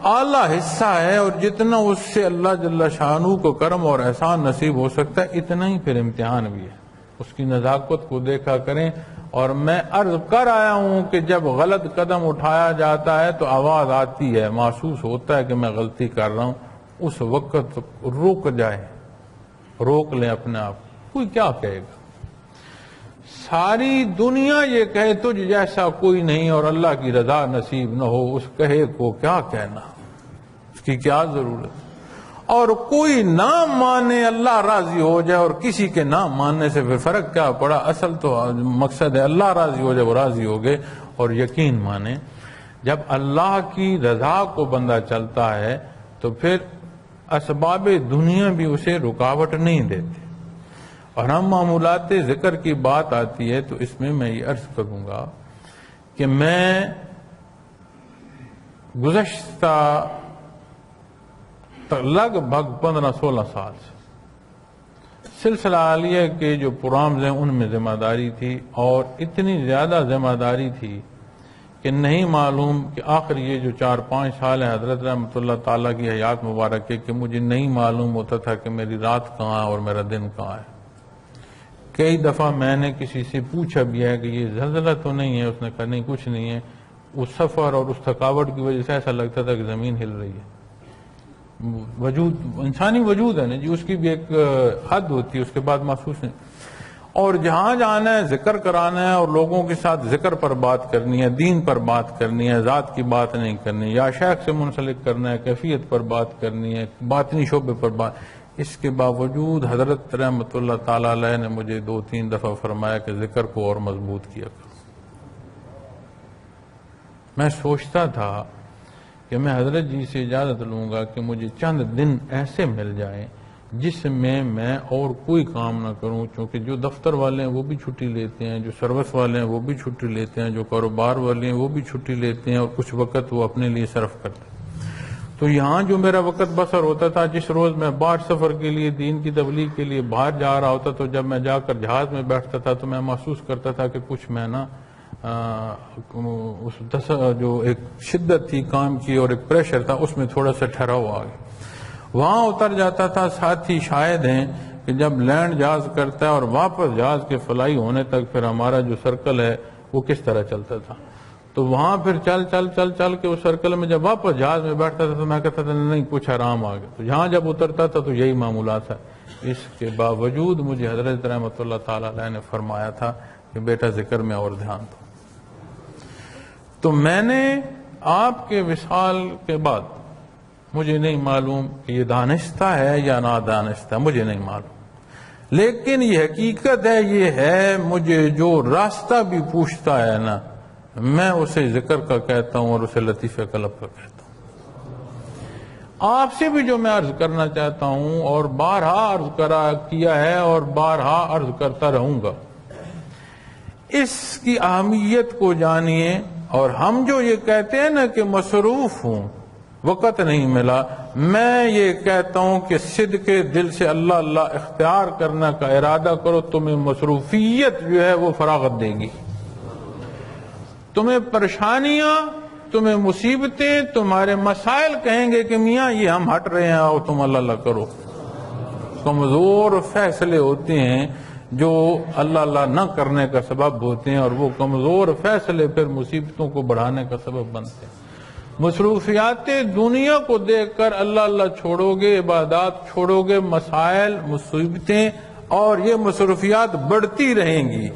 اعلیٰ حصہ ہے اور جتنا اس سے اللہ جل شانہ کو کرم اور احسان نصیب ہو سکتا ہے، اتنا ہی پھر امتحان بھی ہے۔ اس کی نزاکت کو دیکھا کریں۔ اور میں عرض کر آیا ہوں کہ جب غلط قدم اٹھایا جاتا ہے تو آواز آتی ہے، محسوس ہوتا ہے کہ میں غلطی کر رہا ہوں، اس وقت روک جائے، روک لیں اپنے آپ۔ کوئی کیا کہے گا؟ ساری دنیا یہ کہے تجھ جیسا کوئی نہیں اور اللہ کی رضا نصیب نہ ہو، اس کہے کو کیا کہنا، اس کی کیا ضرورت؟ اور کوئی نہ مانے اللہ راضی ہو جائے، اور کسی کے نہ ماننے سے پھر فرق کیا پڑا؟ اصل تو مقصد ہے اللہ راضی ہو جائے، وہ راضی ہو گئے، اور یقین مانے جب اللہ کی رضا کو بندہ چلتا ہے تو پھر اسباب دنیا بھی اسے رکاوٹ نہیں دیتے۔ اور ہم معمولات ذکر کی بات آتی ہے تو اس میں یہ عرض کروں گا کہ میں گزشتہ لگ بھگ 15-16 سال سے سلسلہ عالیہ کے جو پروگرامز ہیں ان میں ذمہ داری تھی، اور اتنی زیادہ ذمہ داری تھی کہ نہیں معلوم کہ آخر یہ جو 4-5 سال ہیں حضرت رحمۃ اللہ تعالیٰ کی حیات مبارک ہے کہ مجھے نہیں معلوم ہوتا تھا کہ میری رات کہاں ہے اور میرا دن کہاں ہے۔ کئی دفعہ میں نے کسی سے پوچھا بھی ہے کہ یہ زلزلہ تو نہیں ہے، اس نے کہا نہیں کچھ نہیں ہے۔ اس سفر اور اس تھکاوٹ کی وجہ سے ایسا لگتا تھا کہ زمین ہل رہی ہے۔ وجود انسانی وجود ہے نا جی، اس کی بھی ایک حد ہوتی ہے، اس کے بعد محسوس نہیں۔ اور جہاں جانا ہے ذکر کرانا ہے اور لوگوں کے ساتھ ذکر پر بات کرنی ہے، دین پر بات کرنی ہے، ذات کی بات نہیں کرنی، یا شیخ سے منسلک کرنا ہے، کیفیت پر بات کرنی ہے، باطنی شعبے پر بات، اس کے باوجود حضرت رحمۃ اللہ تعالیٰ علیہ نے مجھے 2-3 دفعہ فرمایا کہ ذکر کو اور مضبوط کیا کرو۔ میں سوچتا تھا کہ میں حضرت جی سے اجازت لوں گا کہ مجھے چند دن ایسے مل جائیں جس میں اور کوئی کام نہ کروں، چونکہ جو دفتر والے ہیں وہ بھی چھٹی لیتے ہیں، جو سروس والے ہیں وہ بھی چھٹی لیتے ہیں، جو کاروبار والے ہیں وہ بھی چھٹی لیتے ہیں، اور کچھ وقت وہ اپنے لیے صرف کرتے ہیں۔ تو یہاں جو میرا وقت بسر ہوتا تھا، جس روز میں باہر سفر کے لیے دین کی تبلیغ کے لیے باہر جا رہا ہوتا، تو جب میں جا کر جہاز میں بیٹھتا تھا تو میں محسوس کرتا تھا کہ کچھ میں نا جو ایک شدت تھی کام کی اور ایک پریشر تھا، اس میں تھوڑا سا ٹھہراؤ آ گیا۔ وہاں اتر جاتا تھا، ساتھی شاہد ہیں کہ جب لینڈ جہاز کرتا ہے اور واپس جہاز کے فلائی ہونے تک پھر ہمارا جو سرکل ہے وہ کس طرح چلتا تھا، تو وہاں پھر چل کے اس سرکل میں جب واپس جہاز میں بیٹھتا تھا تو میں کہتا تھا نہیں کچھ آرام آ گیا، تو یہاں جب اترتا تھا تو یہی معمولات تھا۔ اس کے باوجود مجھے حضرت رحمۃ اللہ تعالیٰ علیہ نے فرمایا تھا کہ بیٹا ذکر میں اور دھیان دو۔ تو میں نے آپ کے وصال کے بعد، مجھے نہیں معلوم کہ یہ دانستہ ہے یا نادانستہ، مجھے نہیں معلوم، لیکن یہ حقیقت ہے، یہ ہے مجھے جو راستہ بھی پوچھتا ہے نا، میں اسے ذکر کا کہتا ہوں اور اسے لطیفہ قلب کا کہتا ہوں۔ آپ سے بھی جو میں عرض کرنا چاہتا ہوں اور بارہا عرض کیا ہے اور بارہا عرض کرتا رہوں گا، اس کی اہمیت کو جانیے۔ اور ہم جو یہ کہتے ہیں نا کہ مصروف ہوں، وقت نہیں ملا. میں یہ کہتا ہوں کہ صدق دل سے اللہ اللہ اختیار کرنے کا ارادہ کرو، تمہیں مصروفیت جو ہے وہ فراغت دے گی. تمہیں پریشانیاں، تمہیں مصیبتیں، تمہارے مسائل کہیں گے کہ میاں یہ ہم ہٹ رہے ہیں، اور تم اللہ اللہ کرو. کمزور فیصلے ہوتے ہیں جو اللہ اللہ نہ کرنے کا سبب ہوتے ہیں، اور وہ کمزور فیصلے پھر مصیبتوں کو بڑھانے کا سبب بنتے ہیں. مصروفیات دنیا کو دیکھ کر اللہ اللہ چھوڑو گے، عبادات چھوڑو گے، مسائل، مصیبتیں اور یہ مصروفیات بڑھتی رہیں گی.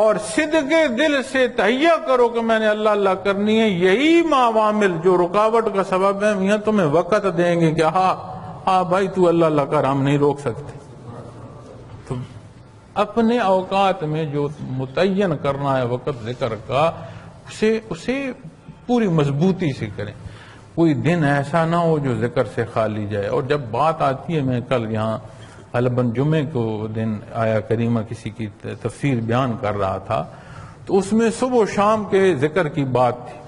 اور صدق دل سے تہیہ کرو کہ میں نے اللہ اللہ کرنی ہے. یہی عوامل جو رکاوٹ کا سبب ہے میاں تمہیں وقت دیں گے کہ ہاں بھائی تو اللہ اللہ کر، ہم نہیں روک سکتے. تو اپنے اوقات میں جو متعین کرنا ہے وقت ذکر کا، اسے پوری مضبوطی سے کریں. کوئی دن ایسا نہ ہو جو ذکر سے خالی جائے. اور جب بات آتی ہے، میں کل یہاں غالباً جمعے کو دن آیا کریمہ کسی کی تفسیر بیان کر رہا تھا، تو اس میں صبح و شام کے ذکر کی بات تھی.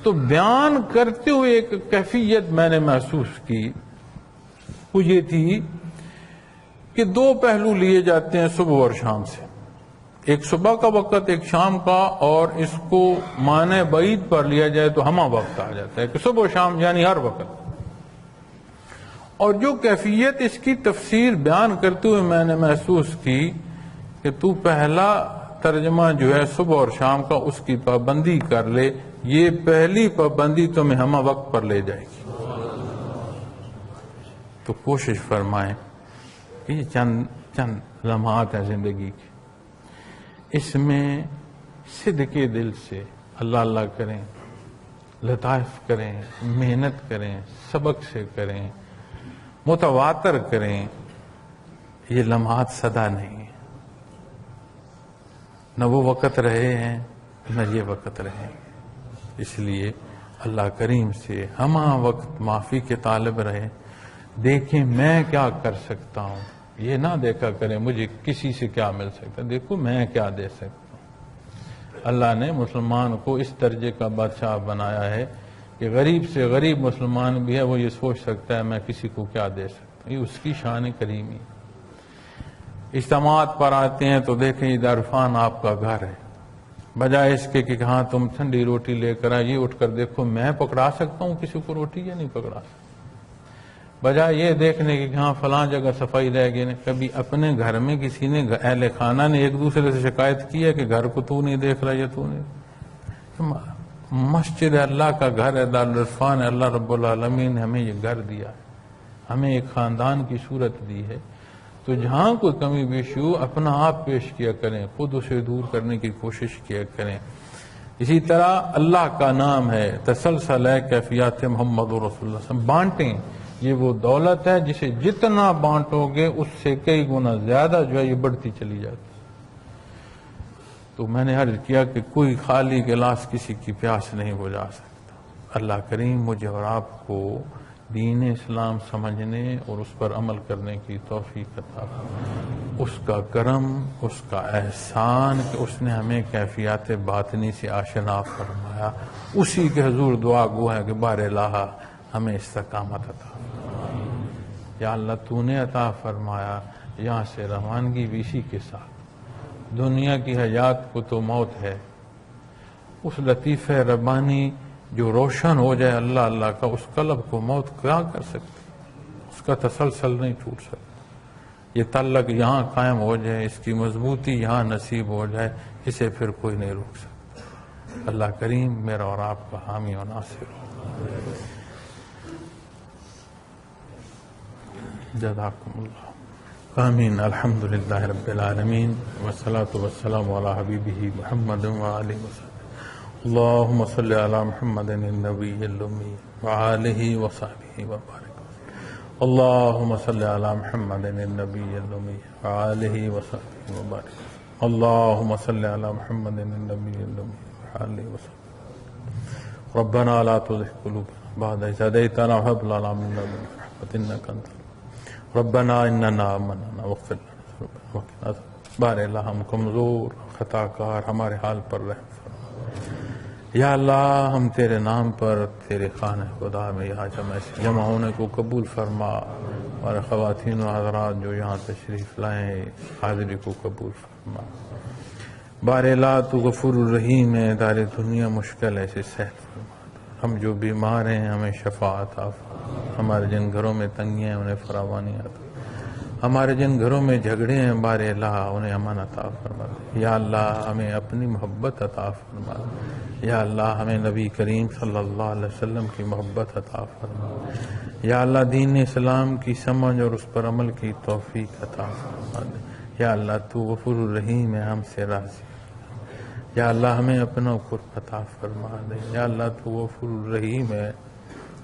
تو بیان کرتے ہوئے ایک کیفیت میں نے محسوس کی، وہ یہ تھی کہ دو پہلو لیے جاتے ہیں صبح اور شام سے، ایک صبح کا وقت ایک شام کا، اور اس کو معنی بعید پر لیا جائے تو ہمہ وقت آ جاتا ہے کہ صبح و شام یعنی ہر وقت. اور جو کیفیت اس کی تفسیر بیان کرتے ہوئے میں نے محسوس کی کہ تو پہلا ترجمہ جو ہے صبح اور شام کا اس کی پابندی کر لے، یہ پہلی پابندی تمہیں ہمہ وقت پر لے جائے گی. تو کوشش فرمائیں کہ یہ چند لمحات ہیں زندگی کے، اس میں صدق دل سے اللہ اللہ کریں، لطائف کریں، محنت کریں، سبق سے کریں، متواتر کریں. یہ لمحات سدا نہیں ہیں، نہ وہ وقت رہے ہیں نہ یہ وقت رہے ہیں. اس لیے اللہ کریم سے ہمہ وقت معافی کے طالب رہے. دیکھیں میں کیا کر سکتا ہوں، یہ نہ دیکھا کریں مجھے کسی سے کیا مل سکتا ہے، دیکھو میں کیا دے سکتا ہوں. اللہ نے مسلمان کو اس درجے کا بادشاہ بنایا ہے کہ غریب سے غریب مسلمان بھی ہے وہ یہ سوچ سکتا ہے میں کسی کو کیا دے سکتا ہوں. یہ اس کی شان کریمی. اجتماعات پر آتے ہیں تو دیکھیں یہ عرفان آپ کا گھر ہے، بجائے اس کے کہ ہاں تم ٹھنڈی روٹی لے کر آئیے، اٹھ کر دیکھو میں پکڑا سکتا ہوں کسی کو روٹی یا نہیں پکڑا سکتا. بجائے یہ دیکھنے کی کہ ہاں فلاں جگہ صفائی رہ گئی. کبھی اپنے گھر میں کسی نے اہل خانہ نے ایک دوسرے سے شکایت کی ہے کہ گھر کو تو نہیں دیکھ رہا یا تو نہیں. مسجد اللہ کا گھر ہے، دارالعرفان ہے. اللہ رب العالمین نے ہمیں یہ گھر دیا ہے، ہمیں ایک خاندان کی صورت دی ہے. تو جہاں کوئی کمی بیشی ہو اپنا آپ پیش کیا کریں، خود اسے دور کرنے کی کوشش کیا کریں. اسی طرح اللہ کا نام ہے تسلسل ہے کیفیات محمد رسول اللہ صلی اللہ علیہ وسلم. بانٹیں، یہ وہ دولت ہے جسے جتنا بانٹو گے اس سے کئی گنا زیادہ جو ہے یہ بڑھتی چلی جاتی. تو میں نے عرض کیا کہ کوئی خالی گلاس کسی کی پیاس نہیں بجھا سکتا. اللہ کریم مجھے اور آپ کو دین اسلام سمجھنے اور اس پر عمل کرنے کی توفیق عطا فرمائے. اس کا کرم، اس کا احسان کہ اس نے ہمیں کیفیات باطنی سے آشنا فرمایا. اسی کے حضور دعا گو ہے کہ بار الہ ہمیں استقامت عطا فرمائے. یا اللہ تو نے عطا فرمایا یہاں سے روانگی بھی اسی کے ساتھ. دنیا کی حیات کو تو موت ہے، اس لطیفہ ربانی جو روشن ہو جائے اللہ اللہ کا، اس قلب کو موت کیا کر سکتی، اس کا تسلسل نہیں ٹوٹ سکتا. یہ تعلق یہاں قائم ہو جائے، اس کی مضبوطی یہاں نصیب ہو جائے، اسے پھر کوئی نہیں روک سکتا. اللہ کریم میرا اور آپ کا حامی و ناصر ہو. جزاکم اللہ. آمین. الحمدللہ رب العالمین والصلاة والسلام علی حبیبہ محمد وآلہ وسلم. اللہم صلی علی محمد النبی الامی وآلہ وصحبہ وبارک. اللہم صلی علی محمد النبی الامی وآلہ وصحبہ وبارک. اللہم صلی علی محمد النبی الامی وآلہ وصحبہ. ربنا لا تزغ قلوبنا بعد إذ هديتنا وهب لنا من لدنك رحمة إنك أنت الوهاب. ربنا اننا آمنا واغفر لنا ذنوبنا. بار اللہ ہم کمزور خطا کار، ہمارے حال پر رحم فرما. یا اللہ ہم تیرے نام پر تیرے خانہ خدا میں یہاں جمع ہونے کو قبول فرما، اور خواتین و حضرات جو یہاں تشریف لائیں حاضری کو قبول فرما۔ بار الہ تو غفور الرحیم ہے، دار دنیا مشکل ہے، اسے سہل فرما۔ ہم جو بیمار ہیں ہمیں شفا عطا فرما، ہمارے جن گھروں میں تنگیاں ہیں انہیں فراوانی عطا، ہمارے جن گھروں میں جھگڑے ہیں بار الہ انہیں امن عطا فرما۔ یا اللہ ہمیں اپنی محبت عطا فرما، یا اللہ ہمیں نبی کریم صلی اللہ علیہ وسلم کی محبت عطا فرما، یا اللہ دین اسلام کی سمجھ اور اس پر عمل کی توفیق عطا فرما دے۔ یا اللہ تو غفور الرحیم ہے، ہم سے راضی، یا اللہ ہمیں اپنا قرب عطا فرما دے۔ یا اللہ تو غفور الرحیم ہے،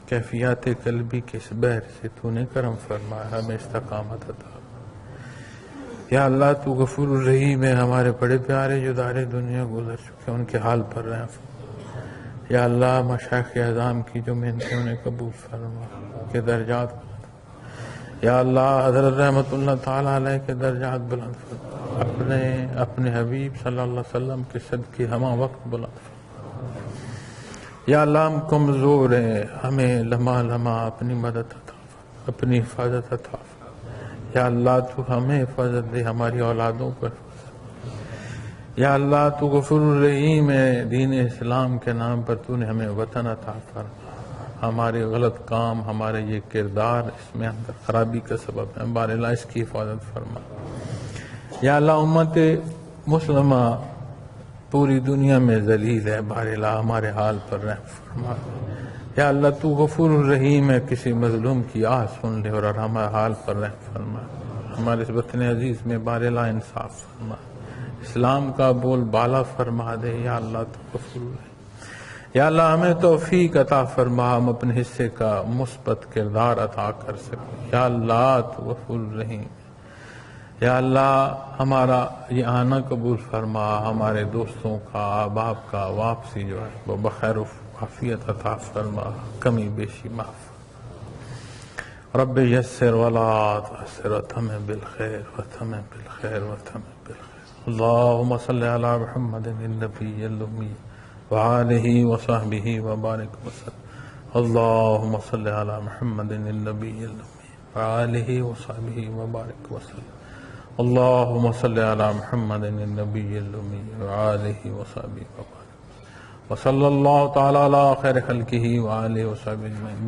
کیفیات قلبی کے اس بحر سے تو نے کرم فرمایا، ہمیں استقامت عطا۔ یا اللہ تو غفور الرحیم ہے، ہمارے بڑے پیارے جو دار دنیا گزر چکے ان کے حال پر رحم فرما۔ یا اللہ مشائخ اعظام کی جو محنتیں انہیں قبول فرما، کے درجات بلند۔ یا اللہ حضرت رحمت اللہ تعالیٰ علیہ کے درجات بلند فرما، اپنے حبیب صلی اللہ علیہ وسلم کے صدقے ہمہ وقت بلند فرما۔ یا اللہ ہم کمزور ہیں، ہمیں لمحہ لمحہ اپنی مدد عطا فرما، اپنی حفاظت عطا فرما۔ یا اللہ تو ہمیں حفاظت دے، ہماری اولادوں کو حفاظت۔ یا اللہ تو غفور الرحیم ہے، دین اسلام کے نام پر تو نے ہمیں وطن عطا فرما، ہمارے غلط کام ہمارے یہ کردار اس میں اندر خرابی کا سبب ہے، بار اللہ اس کی حفاظت فرما۔ یا اللہ امت مسلمہ پوری دنیا میں ذلیل ہے، بار اللہ ہمارے حال پر رحم فرما۔ یا اللہ تو غفور الرحیم ہے، کسی مظلوم کی آہ سن لے اور ہمارے حال پر رحم فرما، ہمارے اس وطن عزیز میں بار اللہ انصاف فرما، اسلام کا بول بالا فرما دے۔ یا اللہ تو غفور الرحیم، یا اللہ ہمیں توفیق عطا فرما، ہم اپنے حصے کا مثبت کردار عطا کر سکیں۔ یا اللہ تو غفور الرحیم، یا اللہ ہمارا یہ آنا قبول فرما، ہمارے دوستوں کا احباب کا واپسی جو ہے وہ بخیر و عافیت عطا فرما، کمی بیشی معاف۔ رب یسر ولا تعسر وتمم بالخیر وتمم بالخیر وتمم بالخیر۔ اللہم صلی علی محمد النبی الامی وآلہ وصحبہ وبارک وسلم۔ اللہم صلی علی محمد النبی الامی وآلہ وصحبہ وبارک وسلم۔ اللہم صلی علی محمد النبی الامی وآلہ وصحبہ وبارک وصلی اللہ تعالی علی خیر خلقہ وآلہ وصحبہ اجمعین۔